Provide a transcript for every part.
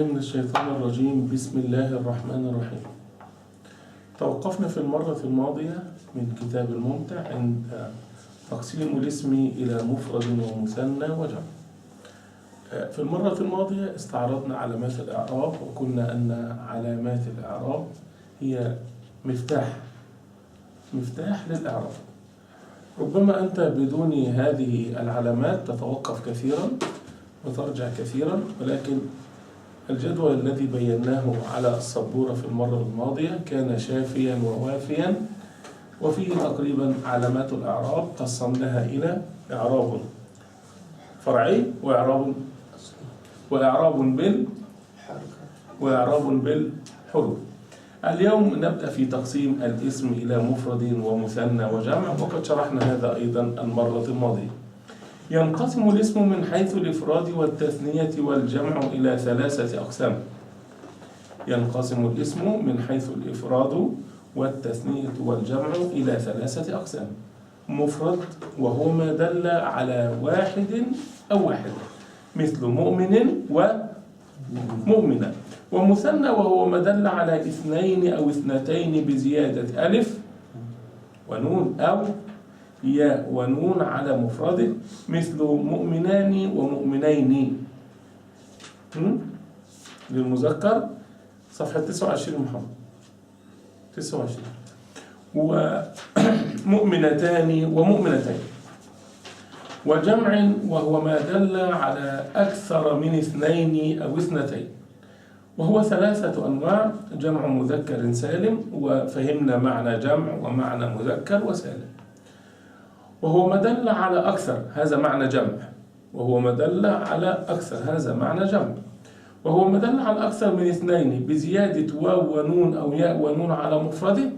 من الشيطان الرجيم. بسم الله الرحمن الرحيم. توقفنا في المرة الماضية من كتاب الممتع عند تقسيم الاسم إلى مفرد ومثنى وجمع. في المرة الماضية استعرضنا علامات الإعراب، وقلنا أن علامات الإعراب هي مفتاح للإعراب. ربما أنت بدون هذه العلامات تتوقف كثيرا وترجع كثيرا، ولكن الجدول الذي بيناه على السبورة في المرة الماضية كان شافيا ووافيا، وفيه تقريبا علامات الإعراب قسمناها إلى إعراب فرعي وإعراب بالحروف. اليوم نبدأ في تقسيم الاسم إلى مفرد ومثنى وجمع، وقد شرحنا هذا أيضا المرة الماضية. ينقسم الاسم من حيث الإفراد والتثنية والجمع إلى ثلاثة أقسام. ينقسم الاسم من حيث الإفراد والتثنية والجمع إلى ثلاثة أقسام: مفرد وهو ما دل على واحد أو واحدة مثل مؤمن ومؤمنة، ومثنى وهو ما دل على اثنين أو اثنتين بزيادة ألف ونون أو ياء ونون على مفرده مثل مؤمنان ومؤمنين. للمذكر صفحة 29 محمد 29. ومؤمنتان ومؤمنتين. وجمع وهو ما دل على أكثر من اثنين أو اثنتين، وهو ثلاثة أنواع: جمع مذكر سالم، وفهمنا معنى جمع ومعنى مذكر وسالم. وهو ما دل على أكثر، هذا معنى جمع. وهو ما دل على أكثر، هذا معنى جمع. وهو ما دل على أكثر من اثنين بزيادة واو ونون أو ياء ونون على مفرده.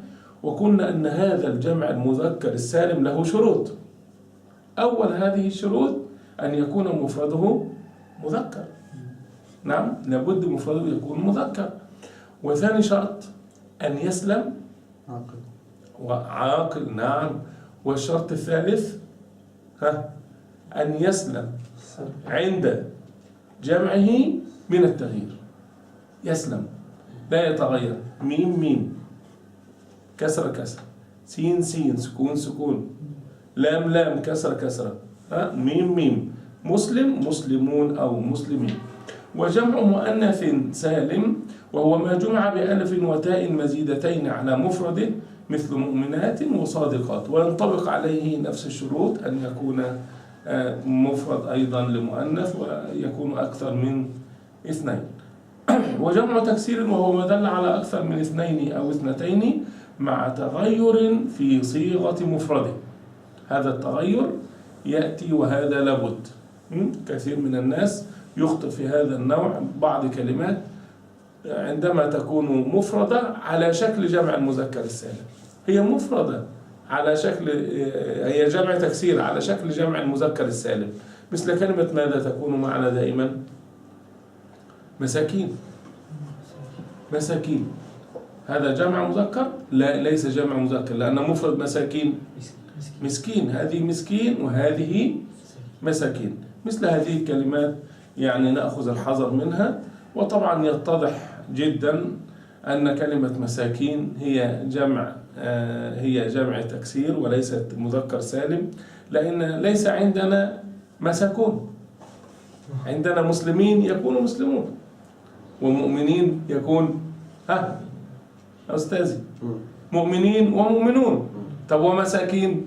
وقلنا أن هذا الجمع المذكر السالم له شروط. أول هذه الشروط أن يكون مفرده مذكر. نعم، لابد مفرده يكون مذكر. وثاني شرط أن يسلم وعاقل. نعم. والشرط الثالث أن يسلم عند جمعه من التغيير. يسلم لا يتغير. ميم ميم، كسر كسر، سين سين، سكون سكون، لام لام، كسر كسر، ميم ميم، مسلم مسلمون أو مسلمين. وجمع مؤنث سالم وهو ما جمع بألف وتاء مزيدتين على مفرده مثل مؤمنات وصادقات، وينطبق عليه نفس الشروط أن يكون مفرد أيضا لمؤنث ويكون أكثر من اثنين. وجمع تكسير وهو ما دل على أكثر من اثنين أو اثنتين مع تغير في صيغة مفرده. هذا التغير يأتي وهذا لابد. كثير من الناس يخطئ في هذا النوع بعض كلمات عندما تكون مفردة على شكل جمع المذكر السالم. هي مفردة على شكل، هي جمع تكسير على شكل جمع المذكر السالم، مثل كلمة ماذا تكون معنا دائما؟ مساكين. مساكين هذا جمع مذكر؟ لا، ليس جمع مذكر، لأن مفرد مساكين مسكين. هذه مسكين وهذه مساكين. مثل هذه الكلمات يعني نأخذ الحذر منها. وطبعا يتضح جدا أن كلمة مساكين هي جمع تكسير وليست مذكر سالم، لأن ليس عندنا مساكون. عندنا مسلمين يكون مسلمون، ومؤمنين يكون أستاذي مؤمنين ومؤمنون. طب ومساكين؟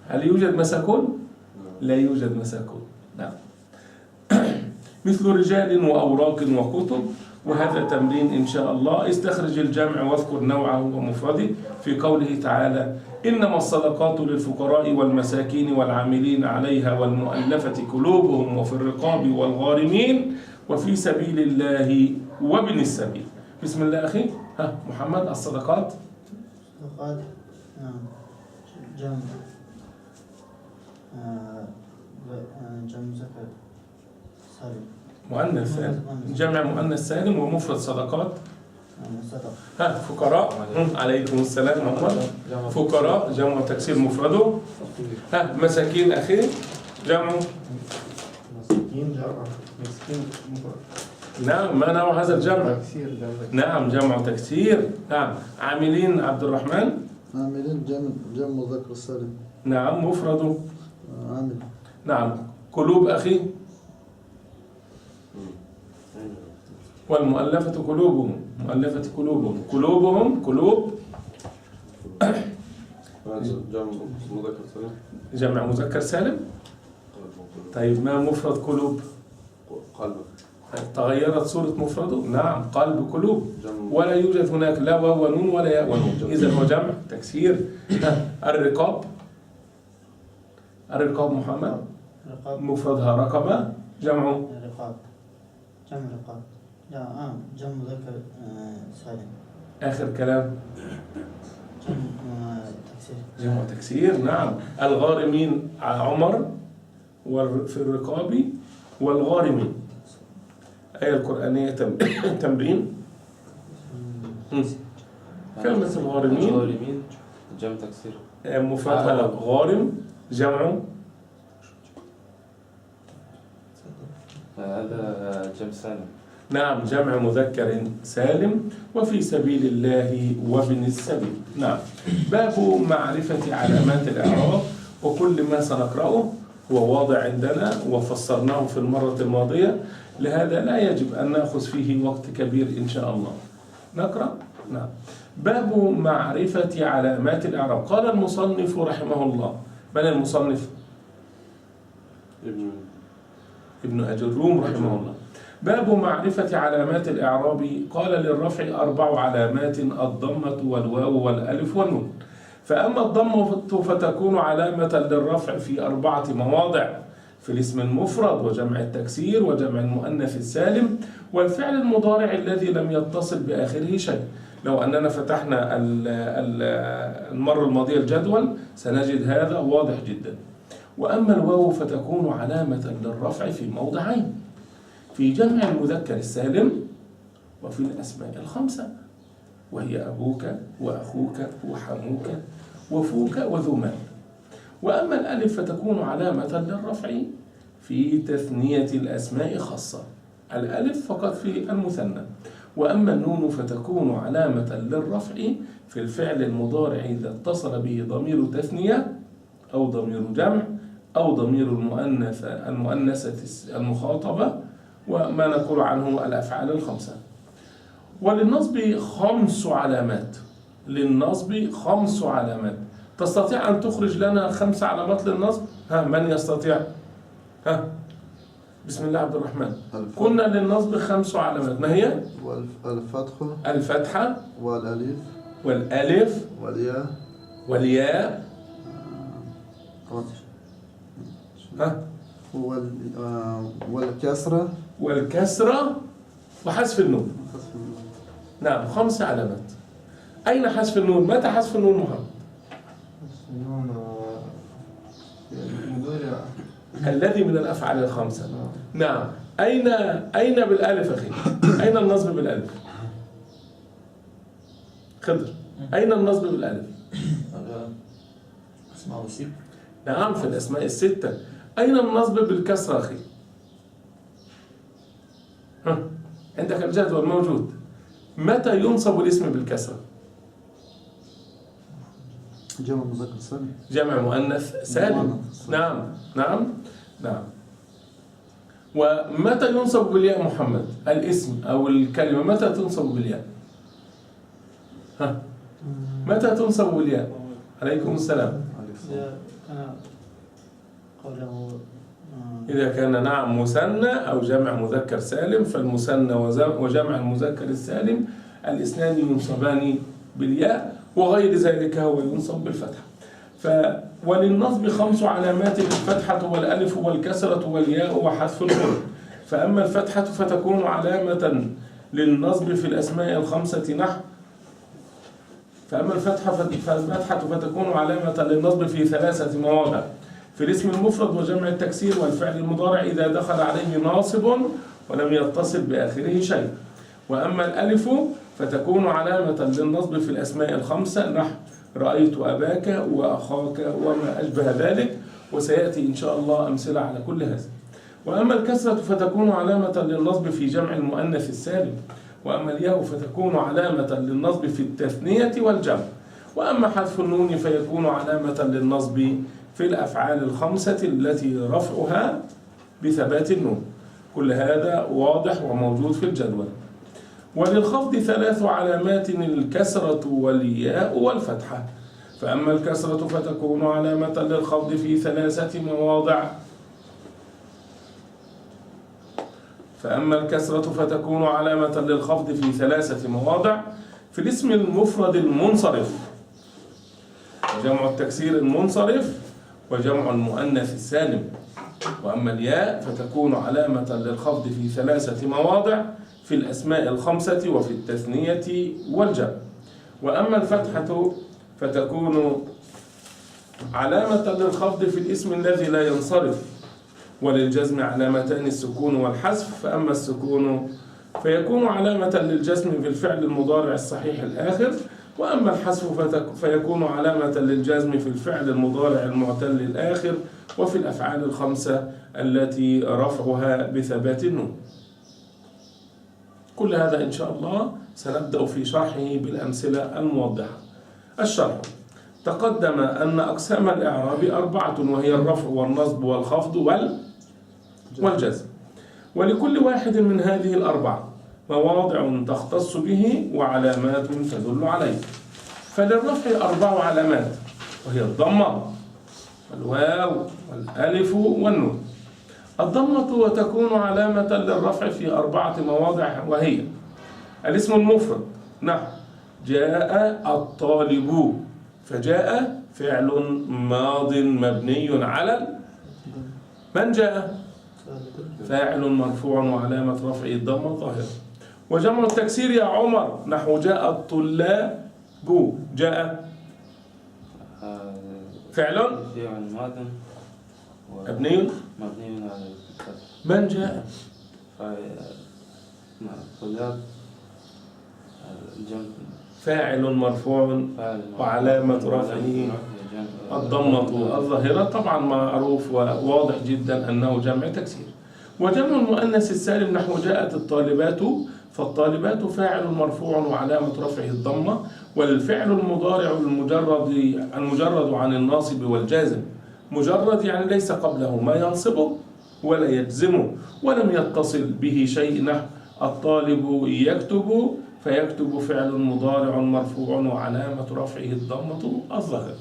هل يوجد مساكون؟ لا يوجد مساكون. نعم. مثل رجال وأوراق وكتب. وهذا تمرين إن شاء الله. استخرج الجمع واذكر نوعه ومفرده في قوله تعالى: إنما الصدقات للفقراء والمساكين والعاملين عليها والمؤلفة قلوبهم وفي الرقاب والغارمين وفي سبيل الله وابن السبيل. بسم الله أخي. محمد، الصدقات جمع مذكر سالم، مؤنث جمع مؤنث سالم، ومفرد صدقات فقراء. عليكم السلام محمد. فقراء جمع تكسير مفرده. مساكين أخي جمع مساكين جمع مسكين مفرد. نعم، ما نوع هذا الجمع؟ تكسير قصدك. نعم، جمع تكسير. نعم. عاملين عبد الرحمن. عاملين جمع مذكر سالم. نعم. مفرده. عامل. نعم. قلوب أخي. والمؤلفة قلوبهم. مؤلفة قلوبهم. قلوبهم قلوب. جمع مذكر سالم. جمع مذكر سالم. طيب ما مفرد قلوب؟ قلب. تغيرت صورة مفرده؟ نعم، قلب قلوب. جمع. ولا يوجد هناك لا واو ونون ولا ياء ونون، إذا هو جمع تكسير. الرقاب. الرقاب محمد. رقاب. مفردها رقبة. جمعه. رقاب. جمع رقاب. لا جمع مذكر سالم. آخر كلام. جمع تكسير. جمع تكسير. نعم. الغارمين عمر، وفي الرقاب والغارمين. آية القرآنية تمرين. كلمة الغارمين الغارمين جمع تكسير. مفردها غارم. جمعه. هذا جمع سالم. نعم، جمع مذكر سالم. وفي سبيل الله وابن السبيل. نعم. باب معرفة علامات الإعراب، وكل ما سنقرأه هو واضح عندنا وفسرناه في المرة الماضية، لهذا لا يجب أن نأخذ فيه وقت كبير إن شاء الله. نقرأ. نعم. باب معرفة علامات الإعراب. قال المصنف رحمه الله. من المصنف؟ ابن أجروم رحمه الله. باب معرفة علامات الإعراب. قال للرفع 4 علامات: الضمة والواو والألف والنون. فأما الضمة فتكون علامة للرفع في 4 مواضع: في الاسم المفرد، وجمع التكسير، وجمع المؤنث السالم، والفعل المضارع الذي لم يتصل بآخره شيء. لو أننا فتحنا المرة الماضية الجدول سنجد هذا واضح جدا. وأما الواو فتكون علامة للرفع في موضعين: في جمع المذكر السالم، وفي الأسماء الخمسة، وهي أبوك وأخوك وحموك وفوك وذو مال. وأما الألف فتكون علامة للرفع في تثنية الأسماء خاصة، الألف فقط في المثنى. وأما النون فتكون علامة للرفع في الفعل المضارع إذا اتصل به ضمير تثنية أو ضمير جمع أو ضمير المؤنثة المخاطبة، وما نقول عنه الأفعال الخمسة. وللنصب 5 علامات. للنصب 5 علامات. تستطيع أن تخرج لنا 5 علامات للنصب؟ من يستطيع؟ بسم الله عبد الرحمن. قلنا للنصب 5 علامات، ما هي؟ الفتحة. الفتحة. والألف. والألف. والياء. والياء. والكسرة. والكسرة. وحذف النون. نعم، 5 علامات. أين حذف النون؟ متى حذف النون محمد؟ النون المضارع الذي من الأفعال الخمسة. نعم. أين بالألف أخي؟ أين النصب بالألف؟ خضر، أين النصب بالألف؟ أسماء وصيب. نعم، في الأسماء الستة. أين النصب بالكسرة أخي؟ عندك الجدول موجود. متى ينصب الاسم بالكسرة؟ جمع مذكر سالم. جمع مؤنث سالم. نعم نعم نعم. ومتى ينصب بالياء محمد؟ الاسم أو الكلمة متى تنصب بالياء؟ متى تنصب بالياء؟ عليكم السلام. إذا كان نعم مثنى أو جمع مذكر سالم، فالمثنى وجمع المذكر السالم الاثنان ينصبان بالياء، وغير ذلك هو ينصب بالفتحة. وللنصب 5 علامات: الفتحة والألف والكسرة والياء وحذف النون. فأما الفتحة فتكون علامة للنصب في الأسماء الخمسة نحو. فأما الفتحة فتكون علامة للنصب في 3 مواضع: في الاسم المفرد وجمع التكسير والفعل المضارع إذا دخل عليه ناصب ولم يتصل بآخره شيء. وأما الألف فتكون علامة للنصب في الأسماء الخمسة نحو رأيت أباك وأخاك وما أشبه ذلك، وسيأتي إن شاء الله أمثلة على كل هذا. وأما الكسرة فتكون علامة للنصب في جمع المؤنث السالم، وأما الياء فتكون علامة للنصب في التثنية والجمع، وأما حذف النون فيكون علامة للنصب في الأفعال الخمسة التي رفعها بثبات النون. كل هذا واضح وموجود في الجدول. وللخفض 3 علامات: الكسرة والياء والفتحة. فأما الكسرة فتكون علامة للخفض في 3 مواضع. فأما الكسرة فتكون علامة للخفض في 3 مواضع: في الاسم المفرد المنصرف، جمع التكسير المنصرف، وجمع المؤنث السالم. وأما الياء فتكون علامة للخفض في 3 مواضع: في الأسماء الخمسة وفي التثنية والجمع. وأما الفتحة فتكون علامة للخفض في الاسم الذي لا ينصرف، وللجزم علامتان: السكون والحذف. فأما السكون فيكون علامة للجزم في الفعل المضارع الصحيح الآخر، وأما الحذف فيكون علامة للجزم في الفعل المضارع المعتل الآخر، وفي الأفعال الخمسة التي رفعها بثبات النون. كل هذا إن شاء الله سنبدأ في شرحه بالأمثلة الموضحة. الشرح: تقدم أن أقسام الإعراب 4، وهي الرفع والنصب والخفض والجزم، ولكل واحد من هذه ال4 مواضع تختص به وعلامات تدل عليه. فللرفع 4 علامات، وهي الضمة والواو والألف والنون. الضمة تكون علامة للرفع في 4 مواضع، وهي الاسم المفرد، نحو جاء الطالب، فجاء فعل ماض مبني على من جاء؟ فاعل مرفوع وعلامة رفعه الضمة الظاهرة. وجمع التكسير يا عمر، نحو جاء الطلاب، جاء فعل ماض مبني على الفتح. من جاء؟ طلاب فاعل مرفوع وعلامة رفعه الضمة الظاهرة. طبعا معروف وواضح جدا أنه جمع تكسير. وجمع المؤنث السالم، نحو جاءت الطالبات، فالطالبات فاعل مرفوع وعلامة رفعه الضمة، والفعل المضارع المجرد عن الناصب والجازم. مجرد يعني ليس قبله ما ينصبه ولا يجزمه، ولم يتصل به شيء، نحو الطالب يكتب، فيكتب فعل مضارع مرفوع وعلامة رفعه الضمة الظاهرة.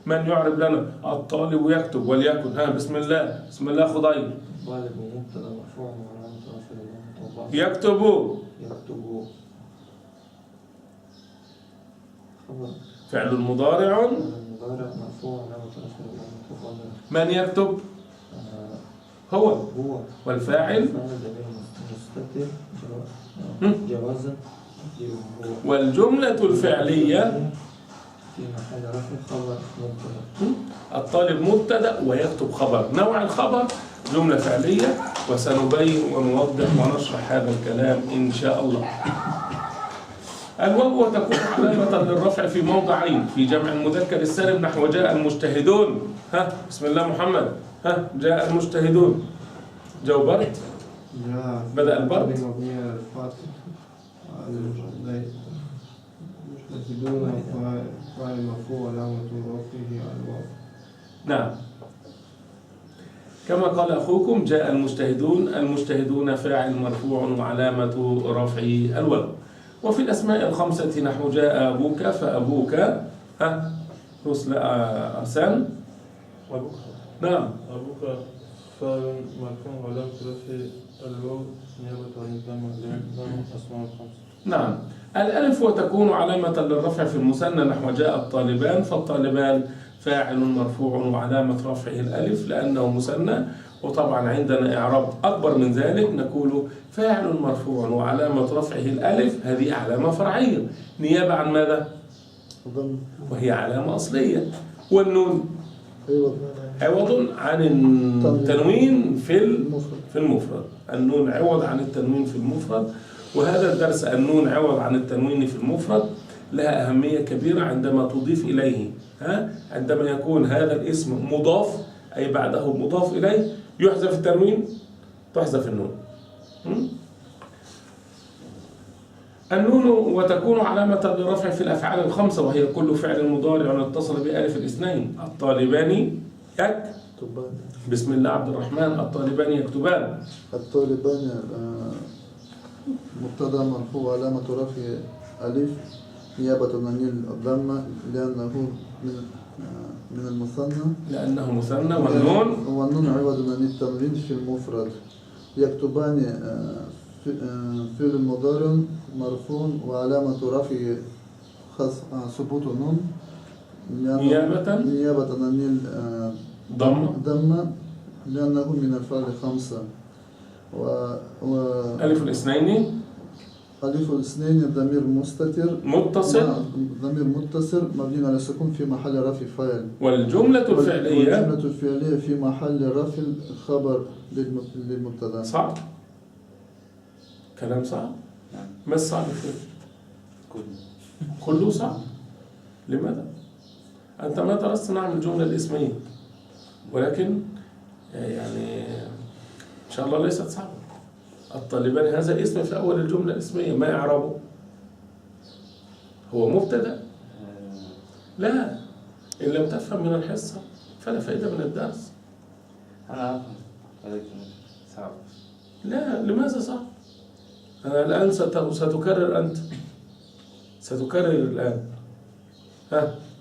من يعرب لنا الطالب يكتب؟ وليكن بسم الله، بسم الله خضير. طالب مبتدا مرفوع وعلامة رفعه الضمة. يكتب خبر فعل مضارع مرفوع وعلامة رفعه الضمة. من يكتب؟ هو. والفاعل مستتر جوازا والجملة الفعلية في محل رفع خبر مبتدا. الطالب مبتدا ويكتب خبر. نوع الخبر جملة فعلية، وسنبين ونوضح ونشرح هذا الكلام إن شاء الله. الواو تكون علامة للرفع في موضعين: في جمع المذكر السالم، نحو جاء المجتهدون. بسم الله محمد. جاء المجتهدون. جو برد، بدأ البرد. مبنية على الفاتح المجتهدون فاعل مرفوع وعلامة رفعه الواو. نعم، كما قال أخوكم جاء المجتهدون، المجتهدون فاعل مرفوع وعلامة رفعه الواو. وفي الأسماء الخمسة، نحو جاء أبوك، فأبوك رسل أرسان. أبوك. نعم. أبوك فاعل مرفوع وعلامة رفعه الواو نيابة عن الضمة أسماء الخمسة. نعم. الألف وتكون علامة للرفع في المثنى، نحو جاء الطالبان، فالطالبان فاعل مرفوع وعلامة رفعه الألف لأنه مثنى. وطبعا عندنا إعراب أكبر من ذلك، نقول فاعل مرفوع وعلامة رفعه الألف، هذه علامة فرعية نيابة عن ماذا؟ وهي علامة أصلية. والنون عوض عن التنوين في المفرد. النون عوض عن التنوين في المفرد. وهذا الدرس النون عوض عن التنوين في المفرد لها أهمية كبيرة عندما تضيف إليه. عندما يكون هذا الاسم مضاف، أي بعده مضاف إليه، يحذف التنوين تحذف النون. النون وتكون علامة للرفع في الأفعال الخمسة، وهي كل فعل مضارع اتصل بألف الاثنين. الطالبان طبان. بسم الله عبد الرحمن. الطالبان يكتبان. الطالبان مبتدا مرفوع علامة رفع ألف نيابة عن الضمة لأنه من المثنى لأنه مثنى. والنون عوض عن التنوين في المفرد. يكتبان فعل مضارع مرفوع وعلامة رفع ثبوت النون نيابة عن الضمة لأنه من الفعل خمسة. ألف الاثنين ألف الاثنين ضمير مستتر ضمير متصل مبني على السكون في محل رفع فاعل. والجملة الفعلية في محل رفع خبر للمبتدا. صعب كلام صعب. ما الصعب فيه؟ كله صعب. لماذا؟ أنت ما درست نعمل الجملة الاسمية، ولكن يعني إن شاء الله ليست صعبة. الطالبان هذا اسم في أول الجملة الاسمية، ما إعرابه؟ هو مبتدأ. لا، إن لم تفهم من الحصة فلا فائدة من الدرس. أنا أفهم ولكن صعب. لا، لماذا صعب؟ أنا الآن ستكرر أنت ستكرر الآن.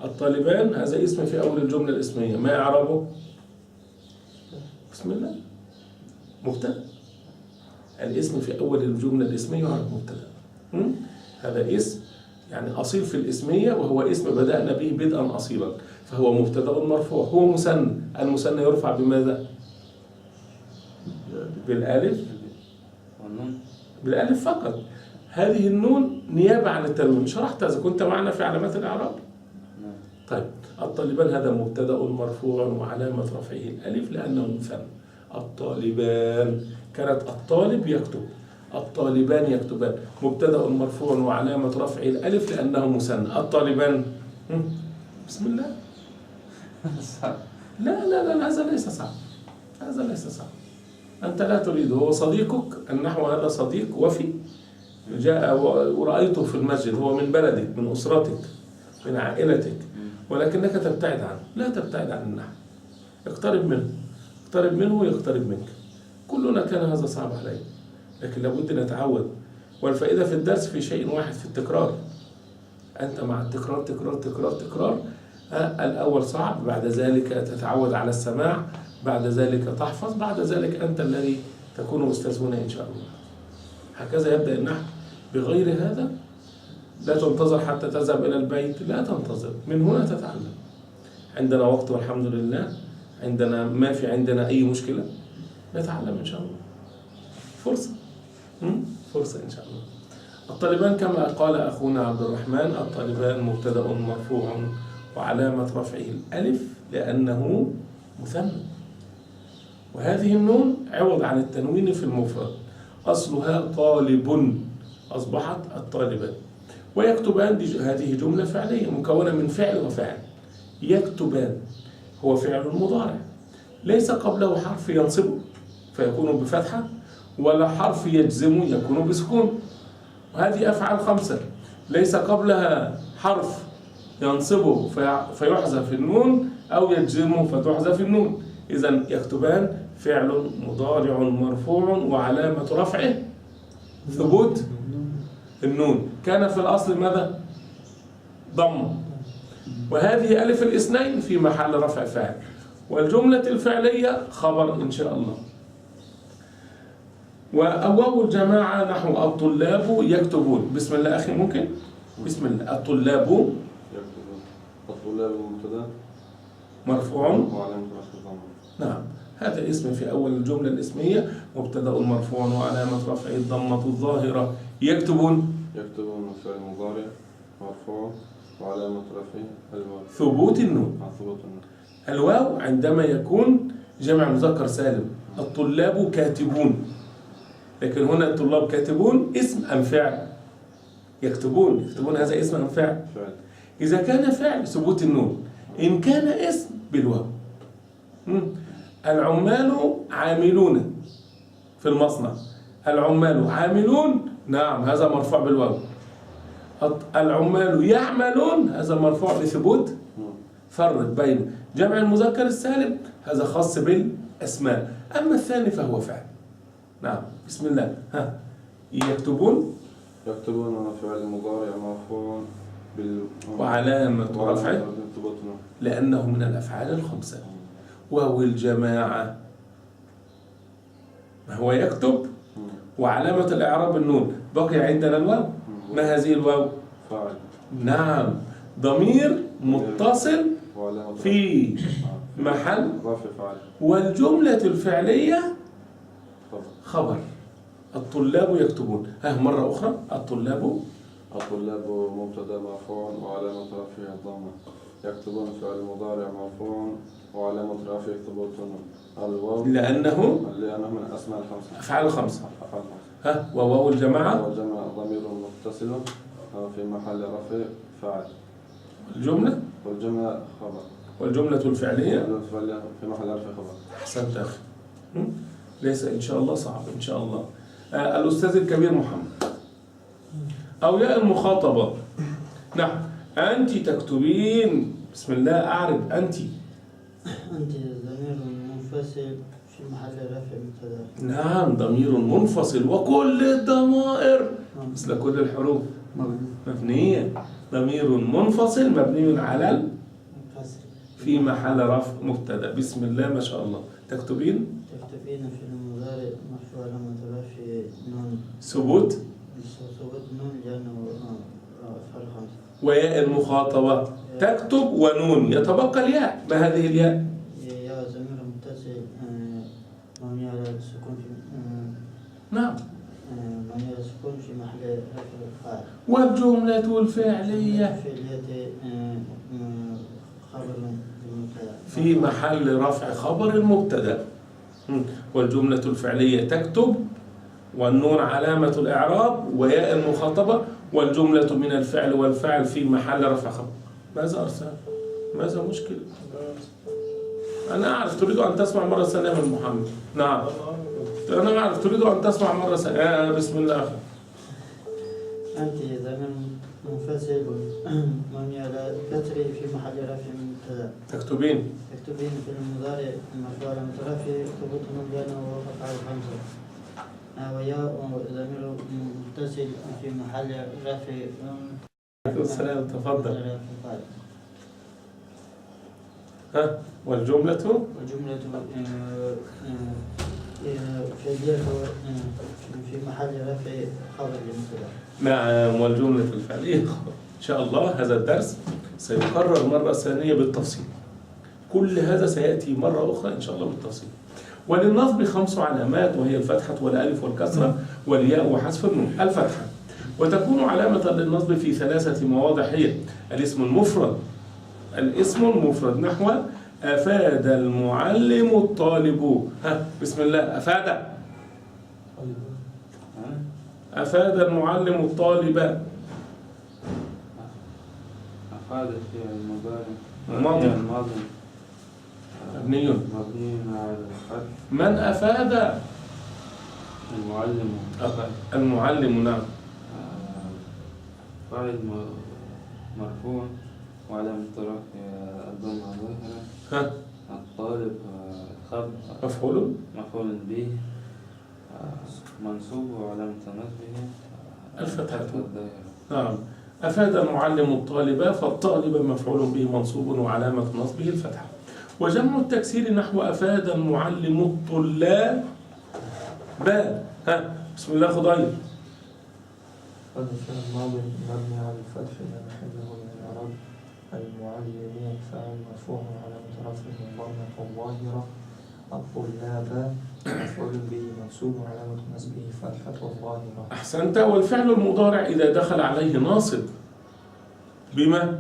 الطالبان هذا اسم في أول الجملة الاسمية، ما إعرابه؟ بسم الله. مبتدأ. الاسم في أول الجملة الاسمية يعرف مبتدأ. هذا اسم يعني أصيل في الاسمية، وهو اسم بدأنا به بدءا أصيلا، فهو مبتدأ مرفوع. هو مثنى. المثنى يرفع بماذا؟ بالألف. بالألف فقط. هذه النون نيابة عن التنوين. شرحت إذا كنت معنا في علامات الإعراب. طيب، الطالبان هذا مبتدأ مرفوع وعلامة رفعه الألف لأنه مثنى. الطالبان كانت الطالب يكتب، الطالبان يكتبان. مبتدأ مرفوع وعلامة رفعه الألف لأنه مثنى. الطالبان بسم الله. لا لا لا، هذا ليس صعب. هذا ليس صعب. أنت لا تريده. هو صديقك النحو، هذا صديق وفي جاء ورأيته في المسجد. هو من بلدك، من أسرتك، من عائلتك، ولكنك تبتعد عنه. لا تبتعد عن النحو، اقترب منه. اقترب منه يقترب منك. كلنا كان هذا صعب علينا، لكن لابد نتعود. والفائدة في الدرس في شيء واحد، في التكرار. أنت مع التكرار تكرار تكرار تكرار. الأول صعب، بعد ذلك تتعود على السماع، بعد ذلك تحفظ، بعد ذلك أنت الذي تكون أستاذ هنا إن شاء الله. هكذا يبدأ النحو. بغير هذا لا تنتظر حتى تذهب إلى البيت، لا تنتظر، من هنا تتعلم. عندنا وقت والحمد لله، عندنا ما في عندنا أي مشكلة، نتعلم إن شاء الله. فرصة فرصة إن شاء الله. الطالبان كما قال أخونا عبد الرحمن، الطالبان مبتدأ مرفوع وعلامة رفعه الألف لأنه مثنى. وهذه النون عوض عن التنوين في المفرد، أصلها طالب، أصبحت الطالبان. ويكتبان هذه جملة فعلية مكونة من فعل وفعل. يكتبان هو فعل مضارع، ليس قبله حرف ينصبه فيكون بفتحة، ولا حرف يجزم يكون بسكون. وهذه أفعال خمسة ليس قبلها حرف ينصبه فيحذف النون، أو يجزمه فتحذف النون. إذن يكتبان فعل مضارع مرفوع وعلامة رفعه ثبوت النون. كان في الأصل ماذا؟ ضم. وهذه ألف الاثنين في محل رفع فاعل. والجملة الفعلية خبر إن شاء الله. وأواو الجماعة نحو الطلاب يكتبون. بسم الله أخي ممكن؟ بسم الله. الطلاب يكتبون. الطلاب مبتدأ مرفوع وعلامة رفعه الضمة. نعم، هذا اسم في أول الجملة الاسمية، مبتدأ مرفوع وعلامة رفعه الضمة الظاهرة. يكتبون فعل مضارع مرفوع وعلامة رفعه الواو. ثبوت النون. ثبوت النون. الواو عندما يكون جمع مذكر سالم. الطلاب كاتبون، لكن هنا الطلاب كاتبون اسم أم فعل؟ يكتبون هذا اسم أم فعل؟ فعل. إذا كان فعل ثبوت النون، إن كان اسم بالواو. العمال عاملون في المصنع. العمال عاملون، نعم هذا مرفوع بالواو. العمال يعملون، هذا مرفوع بثبوت. فرق بين جمع المذكر السالم، هذا خاص بالأسماء، أما الثاني فهو فعل. نعم بسم الله. ها يكتبون. يكتبون فعل مضارع مرفوع وعلامة رفعه لأنه من الأفعال الخمسة. واو الجماعة هو يكتب، وعلامة الإعراب النون. بقي عندنا الواو. ما هذه الواو؟ فاعل. نعم ضمير متصل في محل رفع فاعل. والجملة الفعلية خبر. الطلاب يكتبون. ها مرة أخرى. الطلاب مبتدا مرفوع وعلامة رفعه الضمة. يكتبون فعل مضارع مرفوع وعلامة رفعه ثبوت الواو لأنه من الأسماء الخمسة. أفعال الخمسة. أفعال خمسة. ها وواو الجماعة. والجمع ضمير متصل في محل رفع فاعل. والجملة خبر. والجملة الفعلية في محل رفع خبر. أحسنت أخي. ليس إن شاء الله صعب إن شاء الله. الأستاذ الكبير محمد. أو ياء المخاطبة. نعم أنت تكتبين. بسم الله أعرب أنت. أنت ضمير منفصل في محل رفع مبتدأ. نعم ضمير منفصل، وكل الضمائر مثل كل الحروف مبنية. ضمير منفصل مبني على الكسر في محل رفع مبتدأ. بسم الله ما شاء الله. تكتبين في المضارع مرفوع علامة رفعه نون ثبوت نون لأنه أفعال خمسة. وياء المخاطبة تكتب ونون، يتبقى الياء. ما هذه الياء؟ يا ضمير متصل مبني على السكون في نعم مبني على السكون في محل رفع فاعل. والجملة الفعلية فعلية خبر المبتدأ في محل رفع خبر المبتدأ. والجملة الفعلية تكتب، والنون علامة الإعراب، وياء المخاطبة، والجملة من الفعل والفعل في محل رفع خبر. ماذا أرسل؟ ماذا مشكلة؟ أنا أعرف تريد أن تسمع مرة ثانية من محمد. نعم أنا أعرف تريد أن تسمع مرة ثانية. بسم الله. أنت ضمير منفصل مبني على الكسر في محل رفع مبتدأ. تكتبين في المضارع مرفوع علامة رفعه ثبوت نون لأنه أفعال خمسة. وياء ضمير متصل في محل رفع. عليكم السلام تفضل. ها والجملة في محل رفع خبر المبتدأ. نعم والجملة الفعلية إن شاء الله. هذا الدرس سيكرر مرة ثانية بالتفصيل. كل هذا سيأتي مرة أخرى إن شاء الله بالتفصيل. وللنصب 5 علامات، وهي الفتحة والألف والكسرة والياء وحذف النون. الفتحة وتكون علامة للنصب في 3 مواضع، هي الاسم المفرد. الاسم المفرد نحو أفاد المعلم الطالب. ها بسم الله. أفاد المعلم الطالب. أفاد في المضارع ماضي مبني على الفتح. من أفاد؟ المعلم نعم. فاعل مرفوع وعلامة رفعه الضمة الظاهرة. ها الطالب خبر مفعول به منصوب وعلامة نصبه الفتحة الظاهرة. نعم. أفاد المعلم الطالب، فالطالب مفعول به منصوب وعلامة نصبه الفتحة. وجمع التكسير نحو أفاد المعلم الطلاب. ها بسم الله خضير. هذا الفعل الماضي مبني على الفتح لا محله من الإعراب. المعلم فاعل مرفوع علامة رفعه الضمة الظاهرة. الطلاب مفعول به منصوب وعلامة نصبه فتحة الظاهرة. أحسنت. والفعل المضارع إذا دخل عليه ناصب بما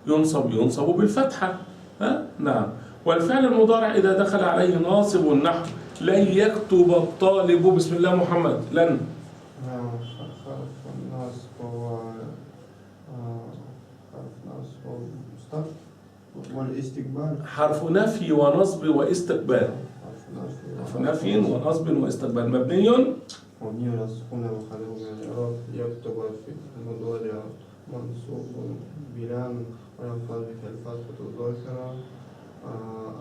ينصب بالفتحة. ها نعم. والفعل المضارع إذا دخل عليه ناصب نحو لن يكتب الطالب. بسم الله محمد. لن حرف نصب والاستقبال. حرف نفي ونصب واستقبال. نفي ونصب واستقبال. مبني مبني على السكون محله من الإعراب يكتب في المضارع منصوب بلام وينقلب الفتحة الظاهرة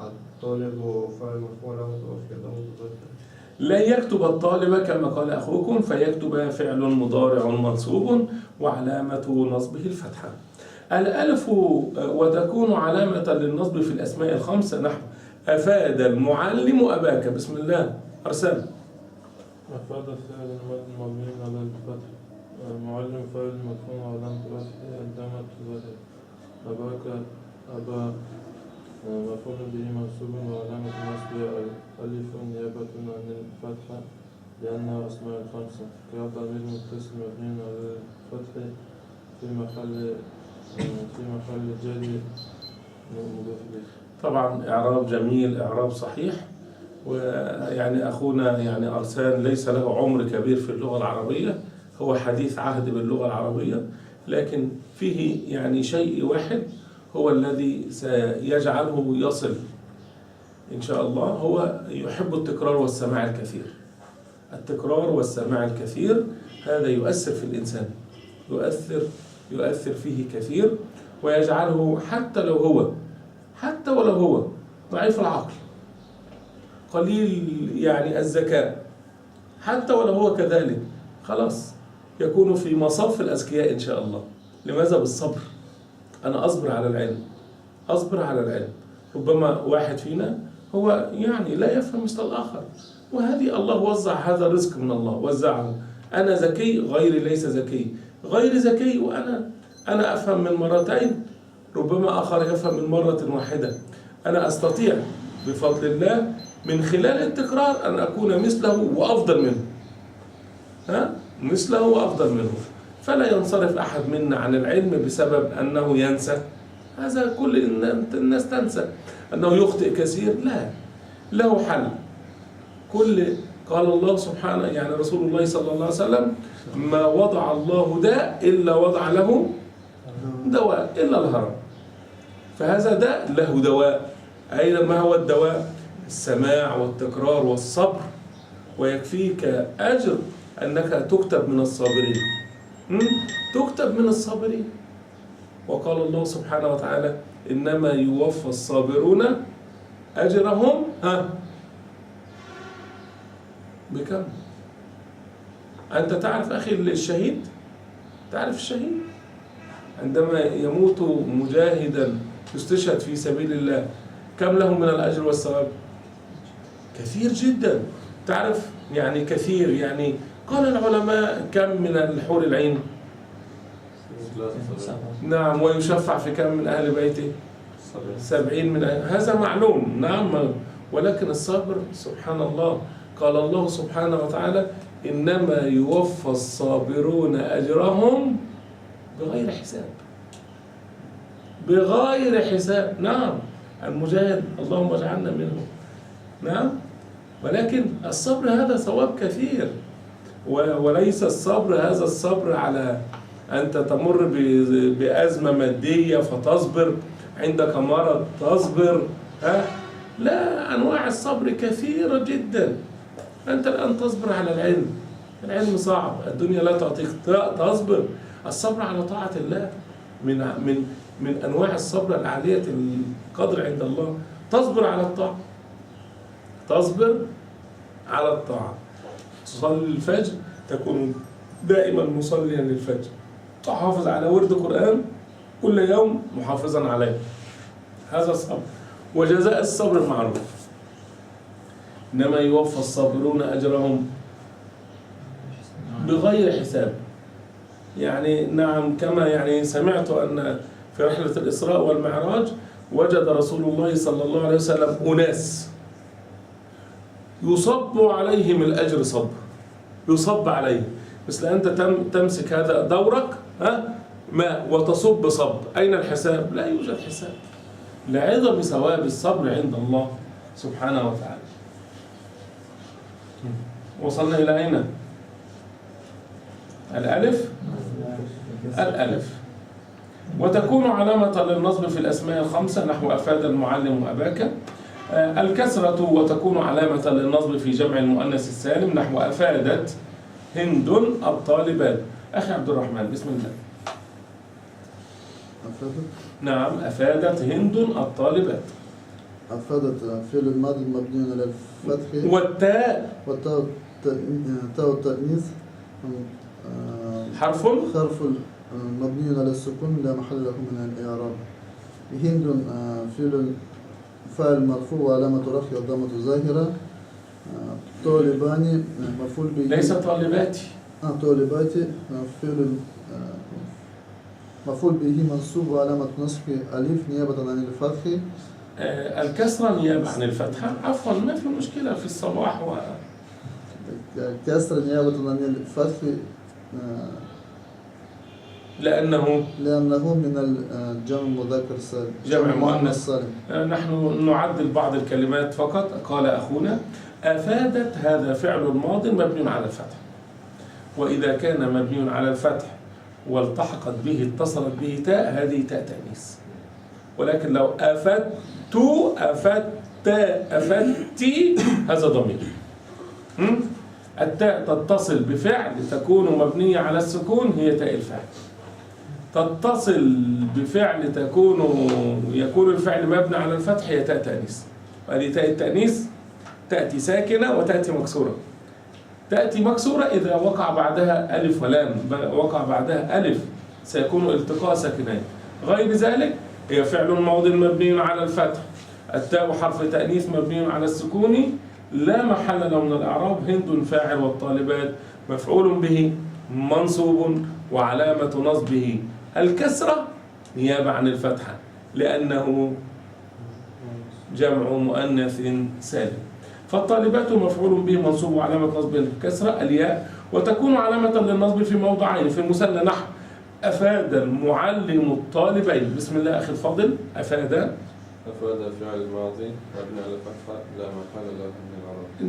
الطالب فاعل مرفوع له في ضمير لا يكتب الطالب كما قال أخوكم، فيكتب فعل مضارع منصوب وعلامة نصبه الفتحة. الألف وتكون علامة للنصب في الأسماء الخمسة نحو أفاد المعلم أباك. بسم الله أرسل. أفاد فعل مبني على الفتح، المعلم فاعل مرفوع علامة رفعه الضمة الظاهرة، أباك أبا مفعول به منصوب وعلامة نصبه ألف نيابة عن الفتحة لأنها أسماء الخمسة، كضمير متصل مبني على الفتح في محل جر مضاف إليه. طبعا إعراب جميل، إعراب صحيح. ويعني أخونا يعني أرسان ليس له عمر كبير في اللغة العربية، هو حديث عهد باللغة العربية، لكن فيه يعني شيء واحد هو الذي سيجعله يصل إن شاء الله. هو يحب التكرار والسماع الكثير. التكرار والسماع الكثير هذا يؤثر في الإنسان، يؤثر فيه كثير، ويجعله حتى ولو هو ضعيف العقل قليل يعني الذكاء، حتى ولو هو كذلك خلاص يكون في مصاف الأذكياء إن شاء الله. لماذا؟ بالصبر. أنا أصبر على العلم. ربما واحد فينا هو يعني لا يفهم مثل الآخر، وهذه الله وزع هذا رزق من الله وزعه. أنا ذكي، غيري ليس ذكي، غيري ذكي وأنا أفهم من مرتين، ربما آخر يفهم من مرة واحدة. أنا أستطيع بفضل الله من خلال التكرار أن أكون مثله وأفضل منه. فلا ينصرف أحد منا عن العلم بسبب أنه ينسى. هذا كل الناس تنسى، أنه يخطئ كثير. لا، له حل. قال الله سبحانه يعني رسول الله صلى الله عليه وسلم: ما وضع الله داء إلا وضع له دواء إلا الهرم. فهذا داء له دواء. أين ما هو الدواء؟ السماع والتكرار والصبر، ويكفيك أجر أنك تكتب من الصابرين. وقال الله سبحانه وتعالى: إنما يوفى الصابرون أجرهم بكم؟ أنت تعرف أخي الشهيد؟ تعرف الشهيد عندما يموت مجاهدا يستشهد في سبيل الله كم له من الأجر والثواب؟ كثير جدا. تعرف يعني كثير، يعني قال العلماء كم من الحور العين؟ نعم. ويشفع في كم من أهل بيته؟ 70 من هذا معلوم. نعم. ولكن الصبر سبحان الله، قال الله سبحانه وتعالى: إنما يوفى الصابرون أجرهم بغير حساب. نعم. المجاهد اللهم اجعلنا منه. نعم. ولكن الصبر هذا ثواب كثير، وليس الصبر هذا الصبر على أنت تمر بأزمة مادية فتصبر، عندك مرض تصبر. لا، أنواع الصبر كثيرة جدا. أنت الآن تصبر على العلم صعب، الدنيا لا تعطيك تصبر. الصبر على طاعة الله من أنواع الصبر العالية القدر عند الله. تصبر على الطاعة. تصلي الفجر، تكون دائما مصليا للفجر، تحافظ على ورد قرآن كل يوم محافظا عليه. هذا الصبر، وجزاء الصبر معروف: إنما يوفى الصابرون أجرهم بغير حساب. يعني نعم، كما يعني سمعت أن في رحلة الإسراء والمعراج وجد رسول الله صلى الله عليه وسلم أناس يصب عليهم الأجر يصب عليه، مثل أنت تمسك هذا دورك ماء وتصب صب. أين الحساب؟ لا يوجد حساب، لعظم ثواب الصبر عند الله سبحانه وتعالى. وصلنا إلى أين؟ الألف. وتكون علامة للنصب في الأسماء الخمسة نحو أفاد المعلم أباك. الكسرة وتكون علامة للنصب في جمع المؤنث السالم، نحو أفادت هند الطالبات. أخي عبد الرحمن بسم الله. أفادت. نعم، أفادت هند الطالبات. أفادت فعل الماضي مبني على الفتح. والتاء تاء التأنيث حرف مبني على السكون لا محل له من الإعراب. هند فاعل مرفوع وعلامة رفعه الضمة ظاهرة. طالبان مفعول به. ليس طالباتي. طالباتي فعل مفعول به منصوب وعلامة نصبه ألف نيابة عن الفتح. الكسرة نيابة عن الفتحة. عفوا ما في مشكلة في الصباح كسر نيابة عن الفتح لأنه من الجمع المذكر السالم. جمع مؤنث سالم. نحن نعدل بعض الكلمات فقط. قال أخونا أفادت هذا فعل ماض مبني على الفتح، وإذا كان مبني على الفتح والتحقت به اتصلت به تاء هذه تاء تأنيث. ولكن لو أفدتي هذا ضمير. التاء تتصل بفعل تكون مبنية على السكون هي تاء الفاعل. تتصل بفعل يكون الفعل مبني على الفتح هي تاء تأنيث. وهذه تاء التأنيث تأتي ساكنة وتأتي مكسورة. تأتي مكسورة إذا وقع بعدها ألف ولام، وقع بعدها ألف سيكون التقاء ساكنين. غير ذلك هي فعل ماض مبني على الفتح، التاء حرف تأنيث مبني على السكون لا محل له من الإعراب. هند فاعل والطالبات مفعول به منصوب وعلامة نصبه الكسرة نيابة عن الفتحة لأنه جمع مؤنث سالم. فالطالبات مفعول به منصوب وعلامة نصبه الكسرة الياء، وتكون علامة للنصب في موضعين في المثنى نحو أفاد المعلم الطالبين. بسم الله أخي الفاضل. أفاد فعل ماضي مبني على الفتحة لا محل له من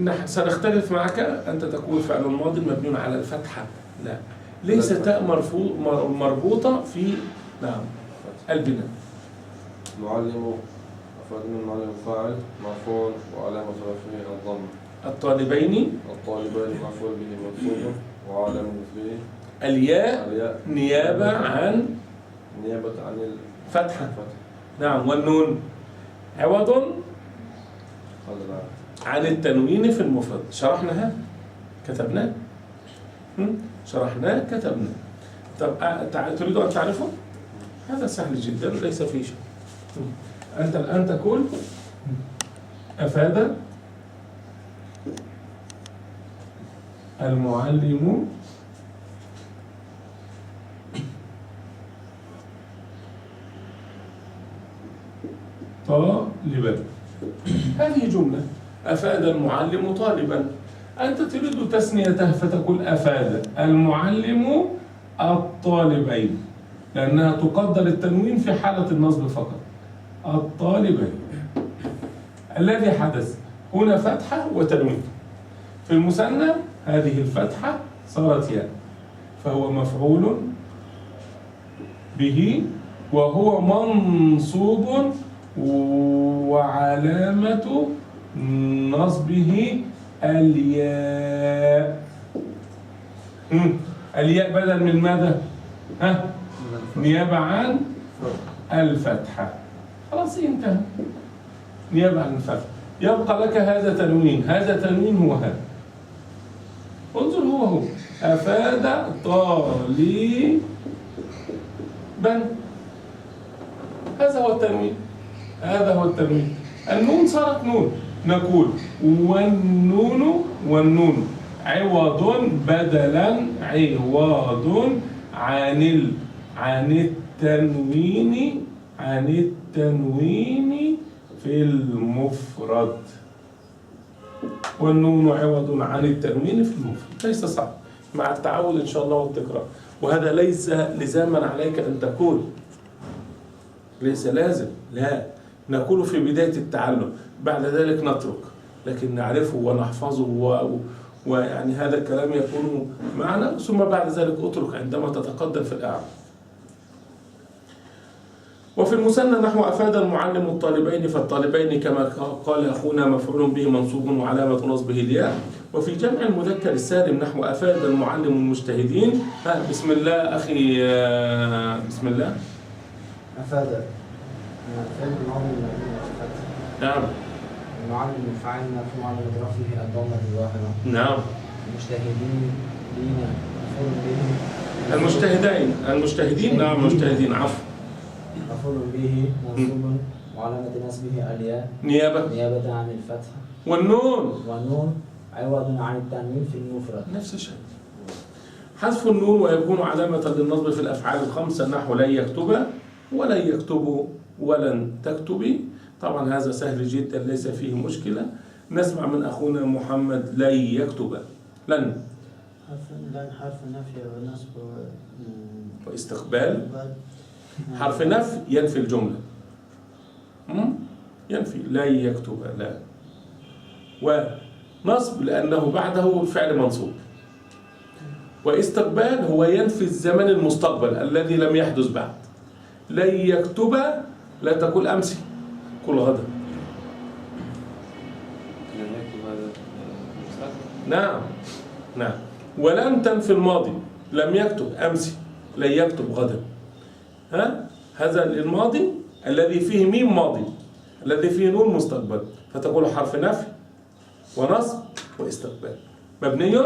الإعراب. سنختلف معك. أنت تقول فعل ماضي مبني على الفتحة. لا، ليس تاء مربوطة في البناء. معلم أفاد من معلم فاعل مرفوع وعلامة رفعه الضمة. الطالبين مفعول به منصوب وعلامة نصبه الياء نيابة عن الفتحة. نعم. والنون عوض عن التنوين في المفرد. شرحناها كتبناه. كتبناه. طب تريد أن تعرفه؟ هذا سهل جدا ليس فيه شيء. أنت الآن تقول أفاد المعلم طالبا. هذه جملة. أفاد المعلم طالبا. أنت تريد تسنيته فتقول أفاد المعلم الطالبين، لأنها تقدر التنوين في حالة النصب فقط. الطالبين. الذي حدث هنا فتحة وتنوين. في المثنى هذه الفتحة صارت ياء، فهو مفعول به وهو منصوب وعلامة نصبه الياء. الياء بدل من ماذا؟ نيابة عن الفتحة. خلاص انتهى. نيابة عن الفتحة. يبقى لك هذا تنوين. هذا تنوين هو هذا. انظر هو أفاد طالبا. هذا هو التنوين. النون صارت نون. نقول والنون عوض بدلا عن التنوين في المفرد. والنون عوض عن التنوين في المفرد. ليس صعب مع التعود إن شاء الله والتكرار. وهذا ليس لزاما عليك أن تقول. ليس لازم، لا، نقول في بداية التعلم، بعد ذلك نترك، لكن نعرفه ونحفظه ويعني هذا الكلام يكون معنا، ثم بعد ذلك اترك عندما تتقدم في الإعراب. وفي المثنى نحو أفاد المعلم الطالبين، فالطالبين كما قال أخونا مفعول به منصوب وعلامة نصبه الياء. وفي جمع المذكر السالم نحو أفاد المعلم المجتهدين. بسم الله أخي، بسم الله. أفاد فعل الماضي مبني على الفتح. نعم. المعلم فعل مرفوع على رفعه الضمة الظاهرة. نعم. المجتهدين دين مفعول به. المجتهدين نعم مجتهدين، عفوا. مفعول به منصوب وعلامة نصبه الياء نيابة عن الفتح. والنون عوض عن التنوين في المفرد. نفس الشيء. حذف النون ويكون علامة للنصب في الأفعال الخمسة نحو لن يكتب ولن يكتب ولن تكتبي. طبعا هذا سهل جدا ليس فيه مشكلة. نسمع من أخونا محمد لن يكتب. لن حرف نفي ونصب واستقبال. حرف نفي ينفي الجملة، ينفي لن يكتب لا، ونصب لأنه بعده الفعل منصوب، واستقبال هو ينفي الزمن المستقبل الذي لم يحدث بعد. لن يكتب لا تقول أمسي، قل غدا. لن يكتب هذا المستقبل. نعم. ولم تنفي الماضي، لم يكتب أمسي لن يكتب غدا. هذا الماضي الذي فيه ميم ماضي الذي فيه نون مستقبل، فتقول حرف نفي ونصب واستقبال. مبني